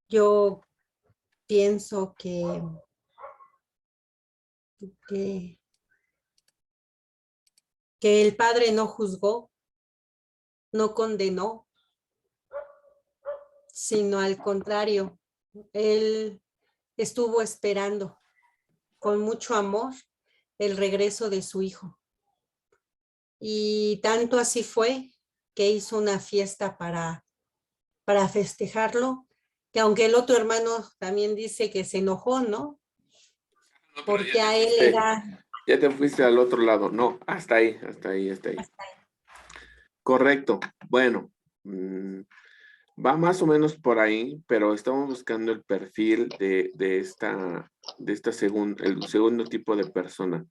yo pienso que, que el Padre no juzgó, no condenó, sino al contrario, Él estuvo esperando con mucho amor el regreso de su hijo. Y tanto así fue que hizo una fiesta para festejarlo, que aunque el otro hermano también dice que se enojó, ¿no? No, pero Porque a él era... ya te fuiste al otro lado. No, hasta ahí, hasta ahí, hasta ahí. Correcto. Bueno, va más o menos por ahí, pero estamos buscando el perfil de esta el segundo tipo de persona.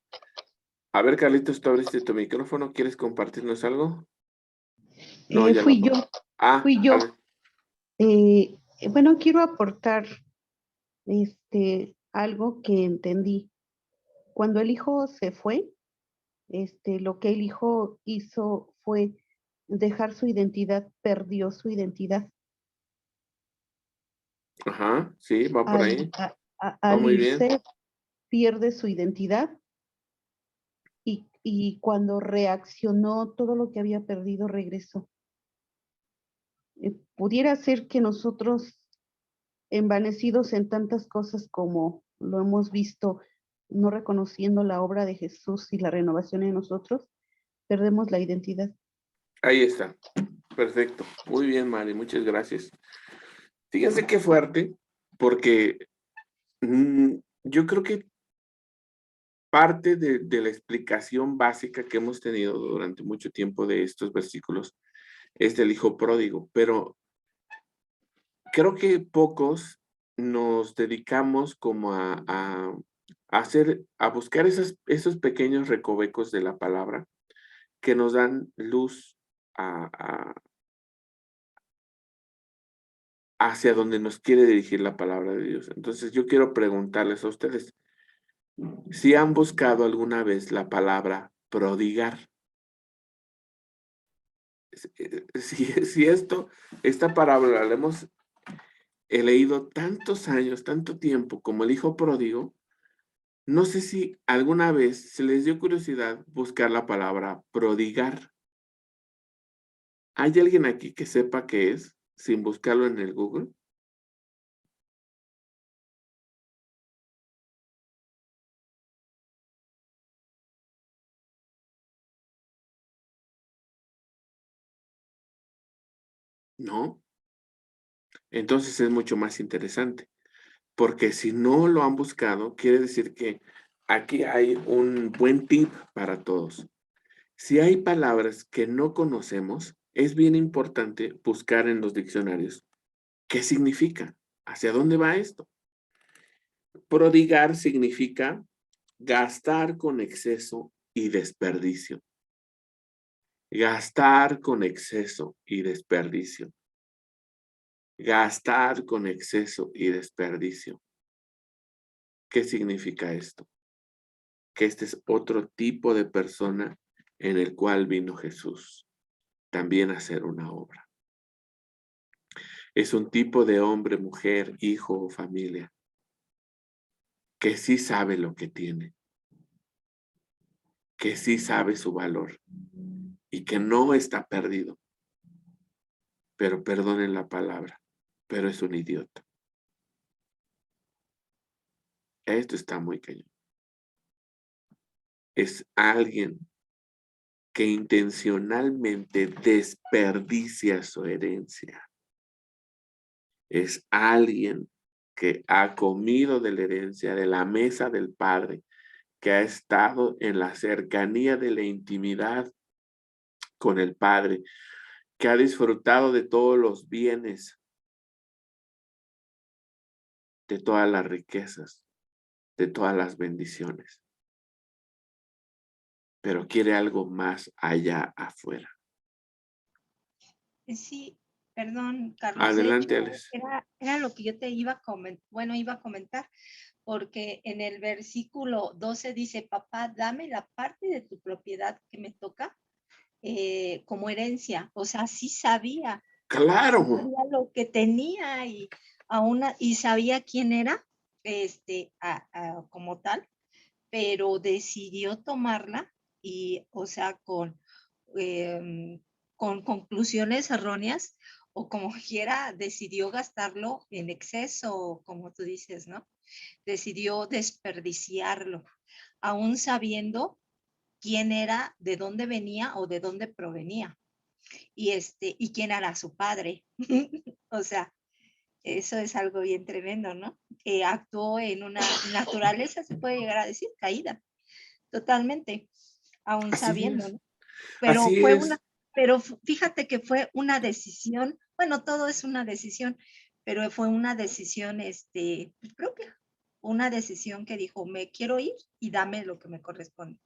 A ver, Carlitos, tú abriste tu micrófono. ¿Quieres compartirnos algo? No, ya lo Fui yo, Ah, fui yo. a ver. Bueno, quiero aportar algo que entendí. Cuando el hijo se fue, lo que el hijo hizo fue dejar su identidad, perdió su identidad. Ajá, sí, va por ahí. Va Al muy bien. irse, pierde su identidad y cuando reaccionó todo lo que había perdido, regresó. Pudiera ser que nosotros, envanecidos en tantas cosas como lo hemos visto, no reconociendo la obra de Jesús y la renovación en nosotros, perdemos la identidad. Ahí está. Perfecto. Muy bien, Mari. Muchas gracias. Fíjense qué fuerte, porque yo creo que parte de la explicación básica que hemos tenido durante mucho tiempo de estos versículos es del hijo pródigo, pero creo que pocos nos dedicamos como a buscar esos pequeños recovecos de la palabra que nos dan luz hacia donde nos quiere dirigir la palabra de Dios. Entonces yo quiero preguntarles a ustedes, si han buscado alguna vez la palabra prodigar. Si esta palabra la hemos leído tantos años, tanto tiempo como el hijo pródigo, no sé si alguna vez se les dio curiosidad buscar la palabra prodigar. ¿Hay alguien aquí que sepa qué es sin buscarlo en el Google? ¿No? Entonces es mucho más interesante, porque si no lo han buscado, quiere decir que aquí hay un buen tip para todos. Si hay palabras que no conocemos, es bien importante buscar en los diccionarios qué significa, hacia dónde va esto. Prodigar significa gastar con exceso y desperdicio. Gastar con exceso y desperdicio. Gastar con exceso y desperdicio. ¿Qué significa esto? Que este es otro tipo de persona en el cual vino Jesús también a hacer una obra. Es un tipo de hombre, mujer, hijo o familia que sí sabe lo que tiene, que sí sabe su valor y que no está perdido. Pero perdonen la palabra, pero es un idiota. Esto está muy cañón. Es alguien que intencionalmente desperdicia su herencia. Es alguien que ha comido de la herencia, de la mesa del Padre, que ha estado en la cercanía de la intimidad con el Padre, que ha disfrutado de todos los bienes, de todas las riquezas, de todas las bendiciones, pero quiere algo más allá afuera. Sí, perdón, Carlos. Adelante, De hecho, Alex. era lo que yo te iba a comentar, porque en el versículo 12 dice, papá, dame la parte de tu propiedad que me toca. como herencia, o sea, sí sabía Claro, lo que tenía y sabía quién era, como tal, pero decidió tomarla y, o sea, con conclusiones erróneas o como quiera, decidió gastarlo en exceso, como tú dices, ¿no? Decidió desperdiciarlo, aún sabiendo quién era, de dónde venía o de dónde provenía y quién era su padre. O sea, eso es algo bien tremendo, ¿no? Actuó en una naturaleza, se puede llegar a decir, caída, totalmente, aún así sabiendo, es, ¿no? Pero así es. fíjate que fue una decisión, bueno, todo es una decisión, pero fue una decisión, propia, una decisión que dijo, me quiero ir y dame lo que me corresponde.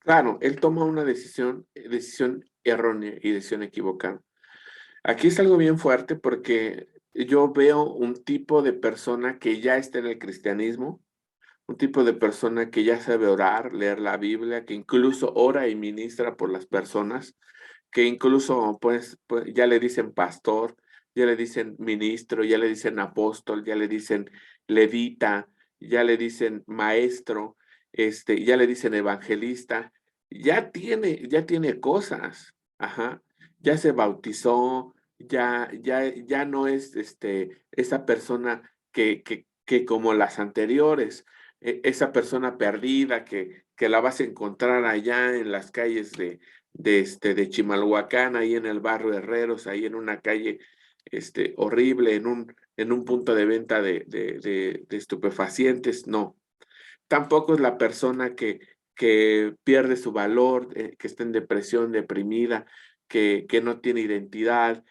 Claro, él toma una decisión errónea y decisión equivocada. Aquí es algo bien fuerte porque yo veo un tipo de persona que ya está en el cristianismo, un tipo de persona que ya sabe orar, leer la Biblia, que incluso ora y ministra por las personas, que incluso pues ya le dicen pastor, ya le dicen ministro, ya le dicen apóstol, ya le dicen levita, ya le dicen maestro, ya le dicen evangelista, ya tiene cosas, ajá, ya se bautizó, ya no es esa persona que como las anteriores, esa persona perdida que la vas a encontrar allá en las calles de Chimalhuacán, ahí en el barrio Herreros, ahí en una calle horrible, en un punto de venta de estupefacientes, no. Tampoco es la persona que pierde su valor, que está en depresión, deprimida, que no tiene identidad,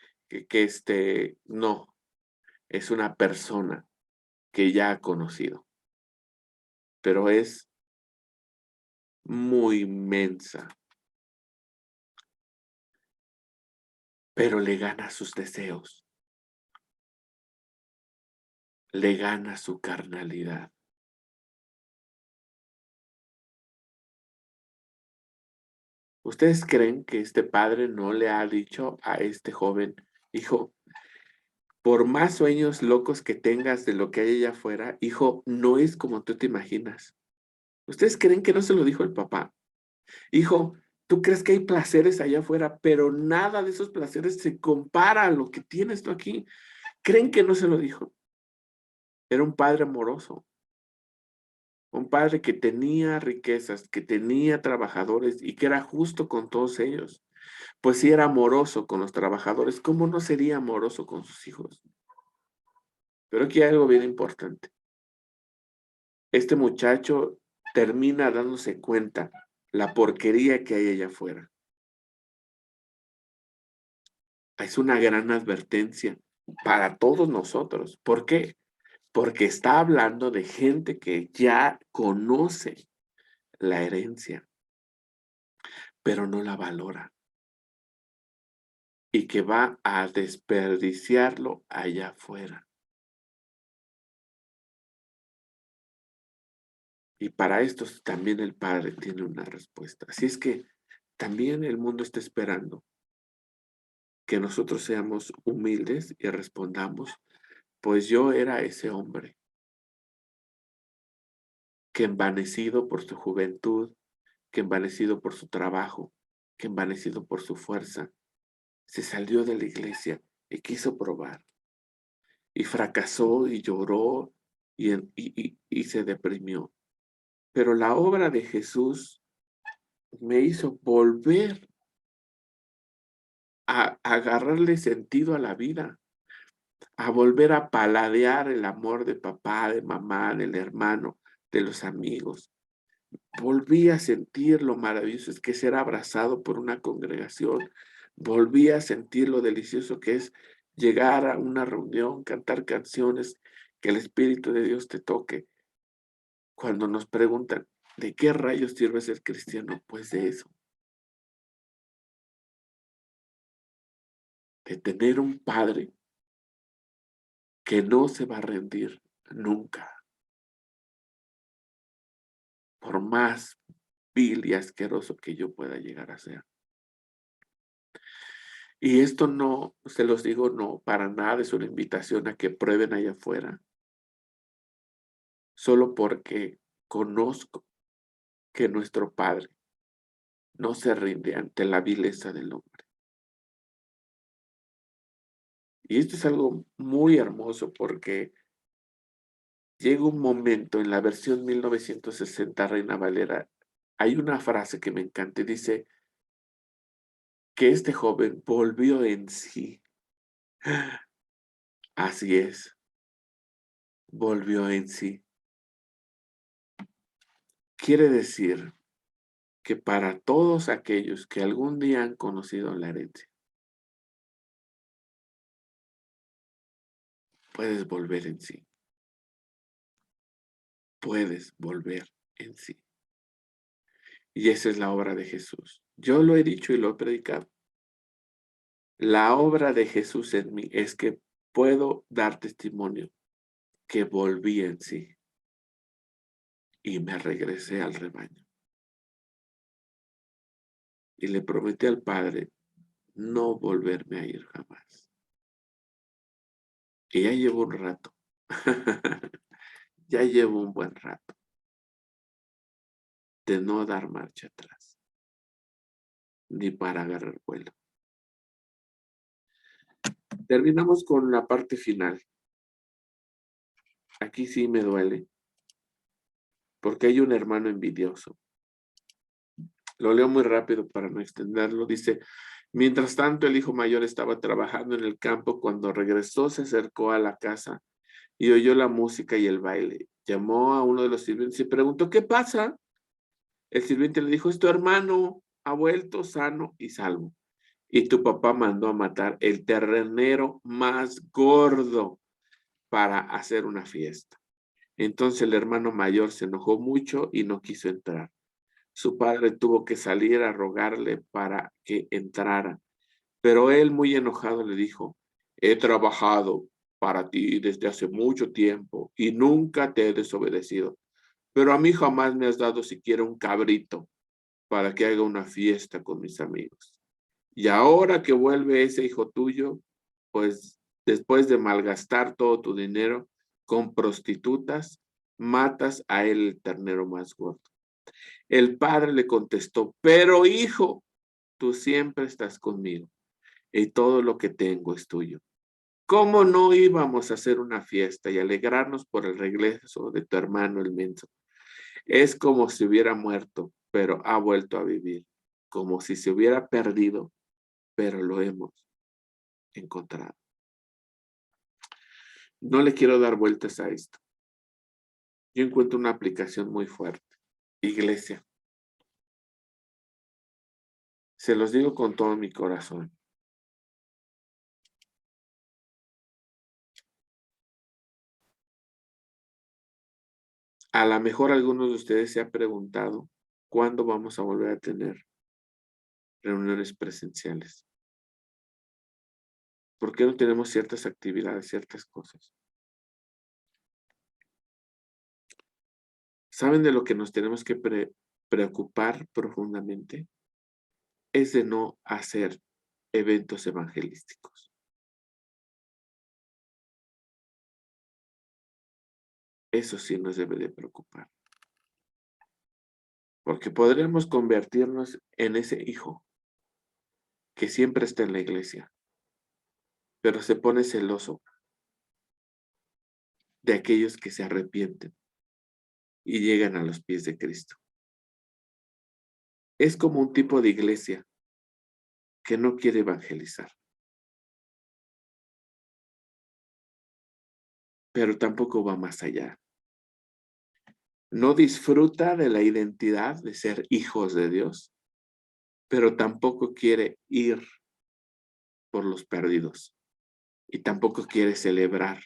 no, es una persona que ya ha conocido, pero es muy inmensa, pero le gana sus deseos, le gana su carnalidad. ¿Ustedes creen que este padre no le ha dicho a este joven, hijo, por más sueños locos que tengas de lo que hay allá afuera, hijo, no es como tú te imaginas? ¿Ustedes creen que no se lo dijo el papá? Hijo, tú crees que hay placeres allá afuera, pero nada de esos placeres se compara a lo que tienes tú aquí. ¿Creen que no se lo dijo? Era un padre amoroso, un padre que tenía riquezas, que tenía trabajadores y que era justo con todos ellos. Pues si era amoroso con los trabajadores, ¿cómo no sería amoroso con sus hijos? Pero aquí hay algo bien importante. Este muchacho termina dándose cuenta la porquería que hay allá afuera. Es una gran advertencia para todos nosotros. ¿Por qué? Porque está hablando de gente que ya conoce la herencia, pero no la valora y que va a desperdiciarlo allá afuera. Y para esto también el Padre tiene una respuesta. Así es que también el mundo está esperando que nosotros seamos humildes y respondamos, pues yo era ese hombre que envanecido por su juventud, que envanecido por su trabajo, que envanecido por su fuerza, se salió de la iglesia y quiso probar. Y fracasó y lloró y se deprimió. Pero la obra de Jesús me hizo volver a agarrarle sentido a la vida, a volver a paladear el amor de papá, de mamá, del hermano, de los amigos. Volví a sentir lo maravilloso es que es ser abrazado por una congregación. Volví a sentir lo delicioso que es llegar a una reunión, cantar canciones, que el Espíritu de Dios te toque. Cuando nos preguntan, ¿de qué rayos sirve ser cristiano? Pues de eso, de tener un padre que no se va a rendir nunca, por más vil y asqueroso que yo pueda llegar a ser. Y esto no, se los digo, no, para nada es una invitación a que prueben allá afuera. Solo porque conozco que nuestro Padre no se rinde ante la vileza del hombre. Y esto es algo muy hermoso porque llega un momento en la versión 1960 Reina Valera, hay una frase que me encanta y dice que este joven volvió en sí. Así es, volvió en sí. Quiere decir que para todos aquellos que algún día han conocido la herencia, puedes volver en sí. Puedes volver en sí. Y esa es la obra de Jesús. Yo lo he dicho y lo he predicado. La obra de Jesús en mí es que puedo dar testimonio que volví en sí y me regresé al rebaño. Y le prometí al Padre no volverme a ir jamás. Y ya llevo un rato. Ya llevo un buen rato de no dar marcha atrás, ni para agarrar vuelo. Terminamos con la parte final. Aquí sí me duele, porque hay un hermano envidioso. Lo leo muy rápido para no extenderlo. Dice, mientras tanto el hijo mayor estaba trabajando en el campo. Cuando regresó se acercó a la casa y oyó la música y el baile. Llamó a uno de los sirvientes y preguntó, ¿qué pasa? El sirviente le dijo, es tu hermano, ha vuelto sano y salvo. Y tu papá mandó a matar el ternero más gordo para hacer una fiesta. Entonces el hermano mayor se enojó mucho y no quiso entrar. Su padre tuvo que salir a rogarle para que entrara. Pero él, muy enojado, le dijo, he trabajado para ti desde hace mucho tiempo y nunca te he desobedecido. Pero a mí jamás me has dado siquiera un cabrito para que haga una fiesta con mis amigos. Y ahora que vuelve ese hijo tuyo, pues después de malgastar todo tu dinero con prostitutas, matas a él el ternero más gordo. El padre le contestó, pero hijo, tú siempre estás conmigo y todo lo que tengo es tuyo. ¿Cómo no íbamos a hacer una fiesta y alegrarnos por el regreso de tu hermano el menso? Es como si hubiera muerto, pero ha vuelto a vivir. Como si se hubiera perdido, pero lo hemos encontrado. No le quiero dar vueltas a esto. Yo encuentro una aplicación muy fuerte. Iglesia. Se los digo con todo mi corazón. A lo mejor algunos de ustedes se han preguntado cuándo vamos a volver a tener reuniones presenciales. ¿Por qué no tenemos ciertas actividades, ciertas cosas? ¿Saben de lo que nos tenemos que preocupar profundamente? Es de no hacer eventos evangelísticos. Eso sí nos debe de preocupar. Porque podremos convertirnos en ese hijo que siempre está en la iglesia, pero se pone celoso de aquellos que se arrepienten y llegan a los pies de Cristo. Es como un tipo de iglesia que no quiere evangelizar, pero tampoco va más allá. No disfruta de la identidad de ser hijos de Dios, pero tampoco quiere ir por los perdidos y tampoco quiere celebrar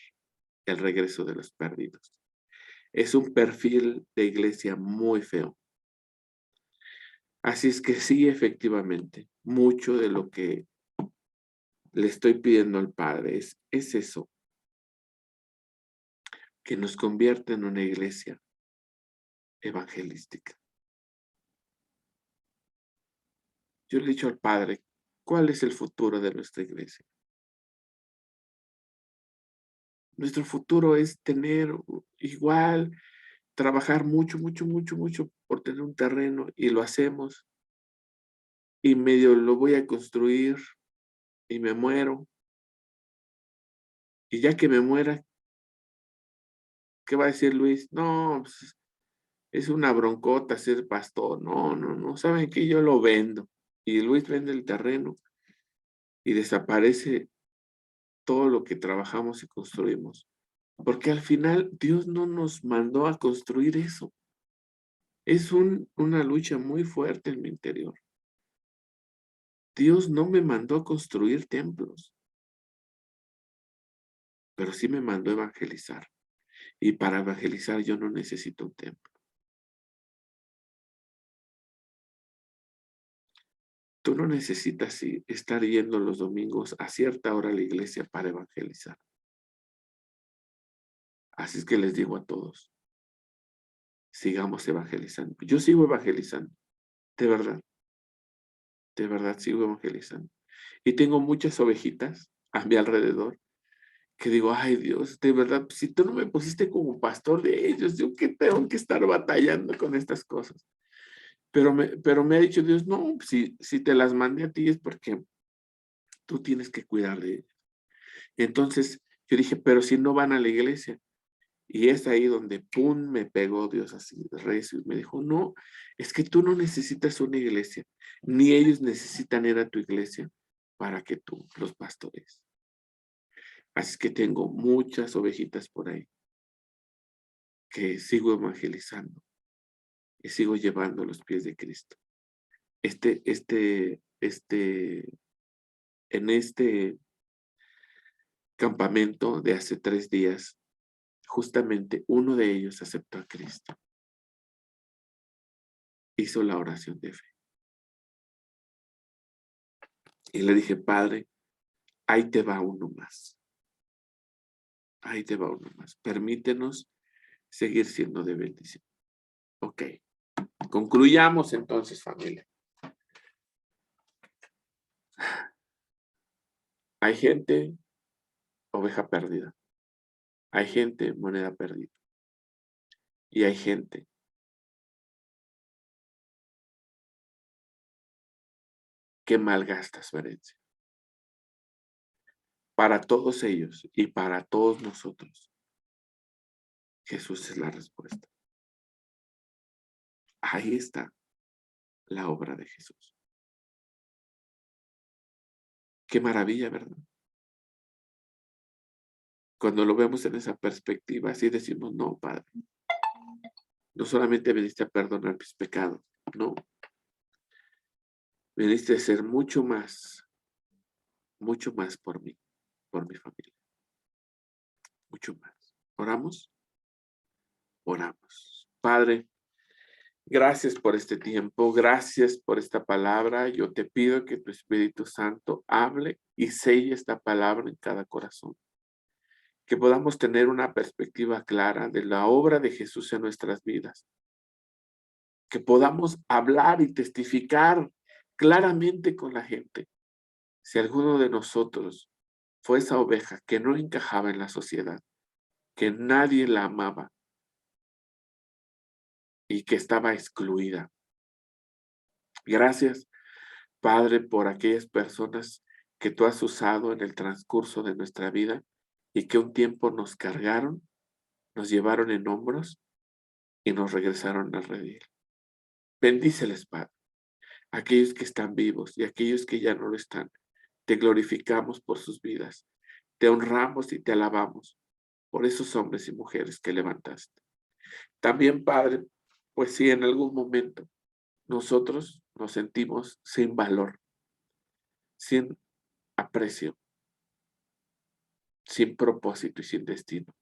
el regreso de los perdidos. Es un perfil de iglesia muy feo. Así es que sí, efectivamente, mucho de lo que le estoy pidiendo al Padre es eso, que nos convierta en una iglesia evangelística. Yo le he dicho al Padre, ¿cuál es el futuro de nuestra iglesia? Nuestro futuro es tener igual, trabajar mucho, mucho, mucho, mucho por tener un terreno y lo hacemos y medio lo voy a construir y me muero. Y ya que me muera, ¿qué va a decir Luis? No, pues, es una broncota ser pastor. No, no, no. ¿Saben qué? Yo lo vendo. Y Luis vende el terreno y desaparece todo lo que trabajamos y construimos. Porque al final Dios no nos mandó a construir eso. Es una lucha muy fuerte en mi interior. Dios no me mandó a construir templos, pero sí me mandó a evangelizar. Y para evangelizar yo no necesito un templo. Tú no necesitas estar yendo los domingos a cierta hora a la iglesia para evangelizar. Así es que les digo a todos, sigamos evangelizando. Yo sigo evangelizando, de verdad sigo evangelizando. Y tengo muchas ovejitas a mi alrededor que digo, ay Dios, de verdad, si tú no me pusiste como pastor de ellos, yo qué tengo que estar batallando con estas cosas. Pero me ha dicho Dios, no, si te las mandé a ti es porque tú tienes que cuidar de ellos. Entonces yo dije, pero si no van a la iglesia. Y es ahí donde, pum, me pegó Dios así, recio, y me dijo, no, es que tú no necesitas una iglesia, ni ellos necesitan ir a tu iglesia para que tú los pastores. Así que tengo muchas ovejitas por ahí que sigo evangelizando y sigo llevando a los pies de Cristo. En este campamento de hace 3 días, justamente uno de ellos aceptó a Cristo. Hizo la oración de fe. Y le dije, Padre, ahí te va uno más. Ahí te va uno más. Permítenos seguir siendo de bendición. Ok. Concluyamos entonces, familia. Hay gente, oveja perdida. Hay gente, moneda perdida. Y hay gente que malgasta su herencia. Para todos ellos y para todos nosotros, Jesús es la respuesta. Ahí está la obra de Jesús. Qué maravilla, ¿verdad? Cuando lo vemos en esa perspectiva, así decimos, no, Padre, no solamente viniste a perdonar mis pecados, no, viniste a hacer mucho más por mí, por mi familia, mucho más. ¿Oramos? Oramos. Padre, gracias por este tiempo, gracias por esta palabra. Yo te pido que tu Espíritu Santo hable y selle esta palabra en cada corazón. Que podamos tener una perspectiva clara de la obra de Jesús en nuestras vidas. Que podamos hablar y testificar claramente con la gente. Si alguno de nosotros fue esa oveja que no encajaba en la sociedad, que nadie la amaba y que estaba excluida. Gracias, Padre, por aquellas personas que tú has usado en el transcurso de nuestra vida y que un tiempo nos cargaron, nos llevaron en hombros y nos regresaron al redil. Bendíceles, Padre, aquellos que están vivos y aquellos que ya no lo están. Te glorificamos por sus vidas. Te honramos y te alabamos por esos hombres y mujeres que levantaste. También, Padre, pues si en algún momento nosotros nos sentimos sin valor, sin aprecio, sin propósito y sin destino,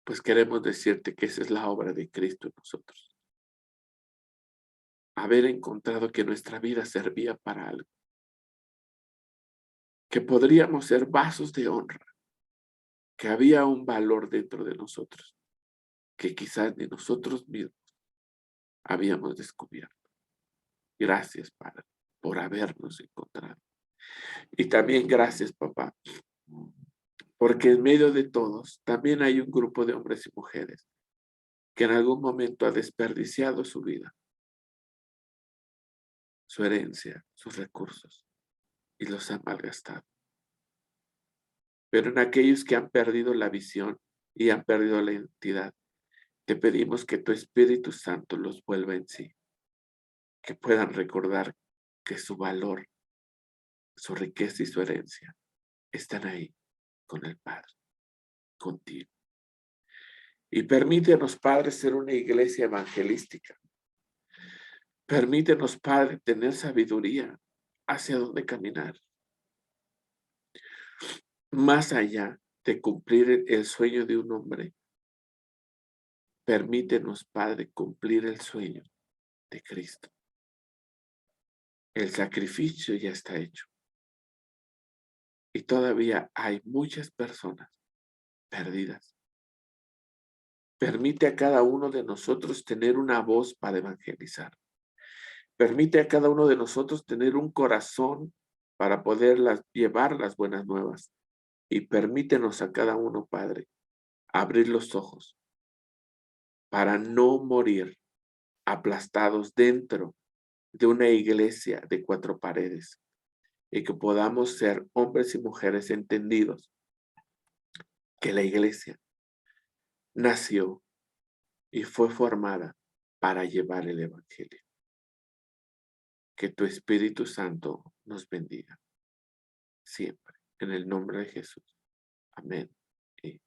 pues queremos decirte que esa es la obra de Cristo en nosotros. Haber encontrado que nuestra vida servía para algo, que podríamos ser vasos de honra, que había un valor dentro de nosotros, que quizás ni nosotros mismos habíamos descubierto. Gracias, Padre, por habernos encontrado. Y también gracias, papá, porque en medio de todos también hay un grupo de hombres y mujeres que en algún momento ha desperdiciado su vida, su herencia, sus recursos, y los han malgastado. Pero en aquellos que han perdido la visión y han perdido la identidad, te pedimos que tu Espíritu Santo los vuelva en sí, que puedan recordar que su valor, su riqueza y su herencia están ahí con el Padre, contigo. Y permítenos, Padre, ser una iglesia evangelística. Permítenos, Padre, tener sabiduría hacia dónde caminar. Más allá de cumplir el sueño de un hombre, permítenos, Padre, cumplir el sueño de Cristo. El sacrificio ya está hecho. Y todavía hay muchas personas perdidas. Permite a cada uno de nosotros tener una voz para evangelizar. Permite a cada uno de nosotros tener un corazón para poder llevar las buenas nuevas. Y permítenos a cada uno, Padre, abrir los ojos para no morir aplastados dentro de una iglesia de 4 paredes y que podamos ser hombres y mujeres entendidos que la iglesia nació y fue formada para llevar el evangelio. Que tu Espíritu Santo nos bendiga siempre. En el nombre de Jesús. Amén. Y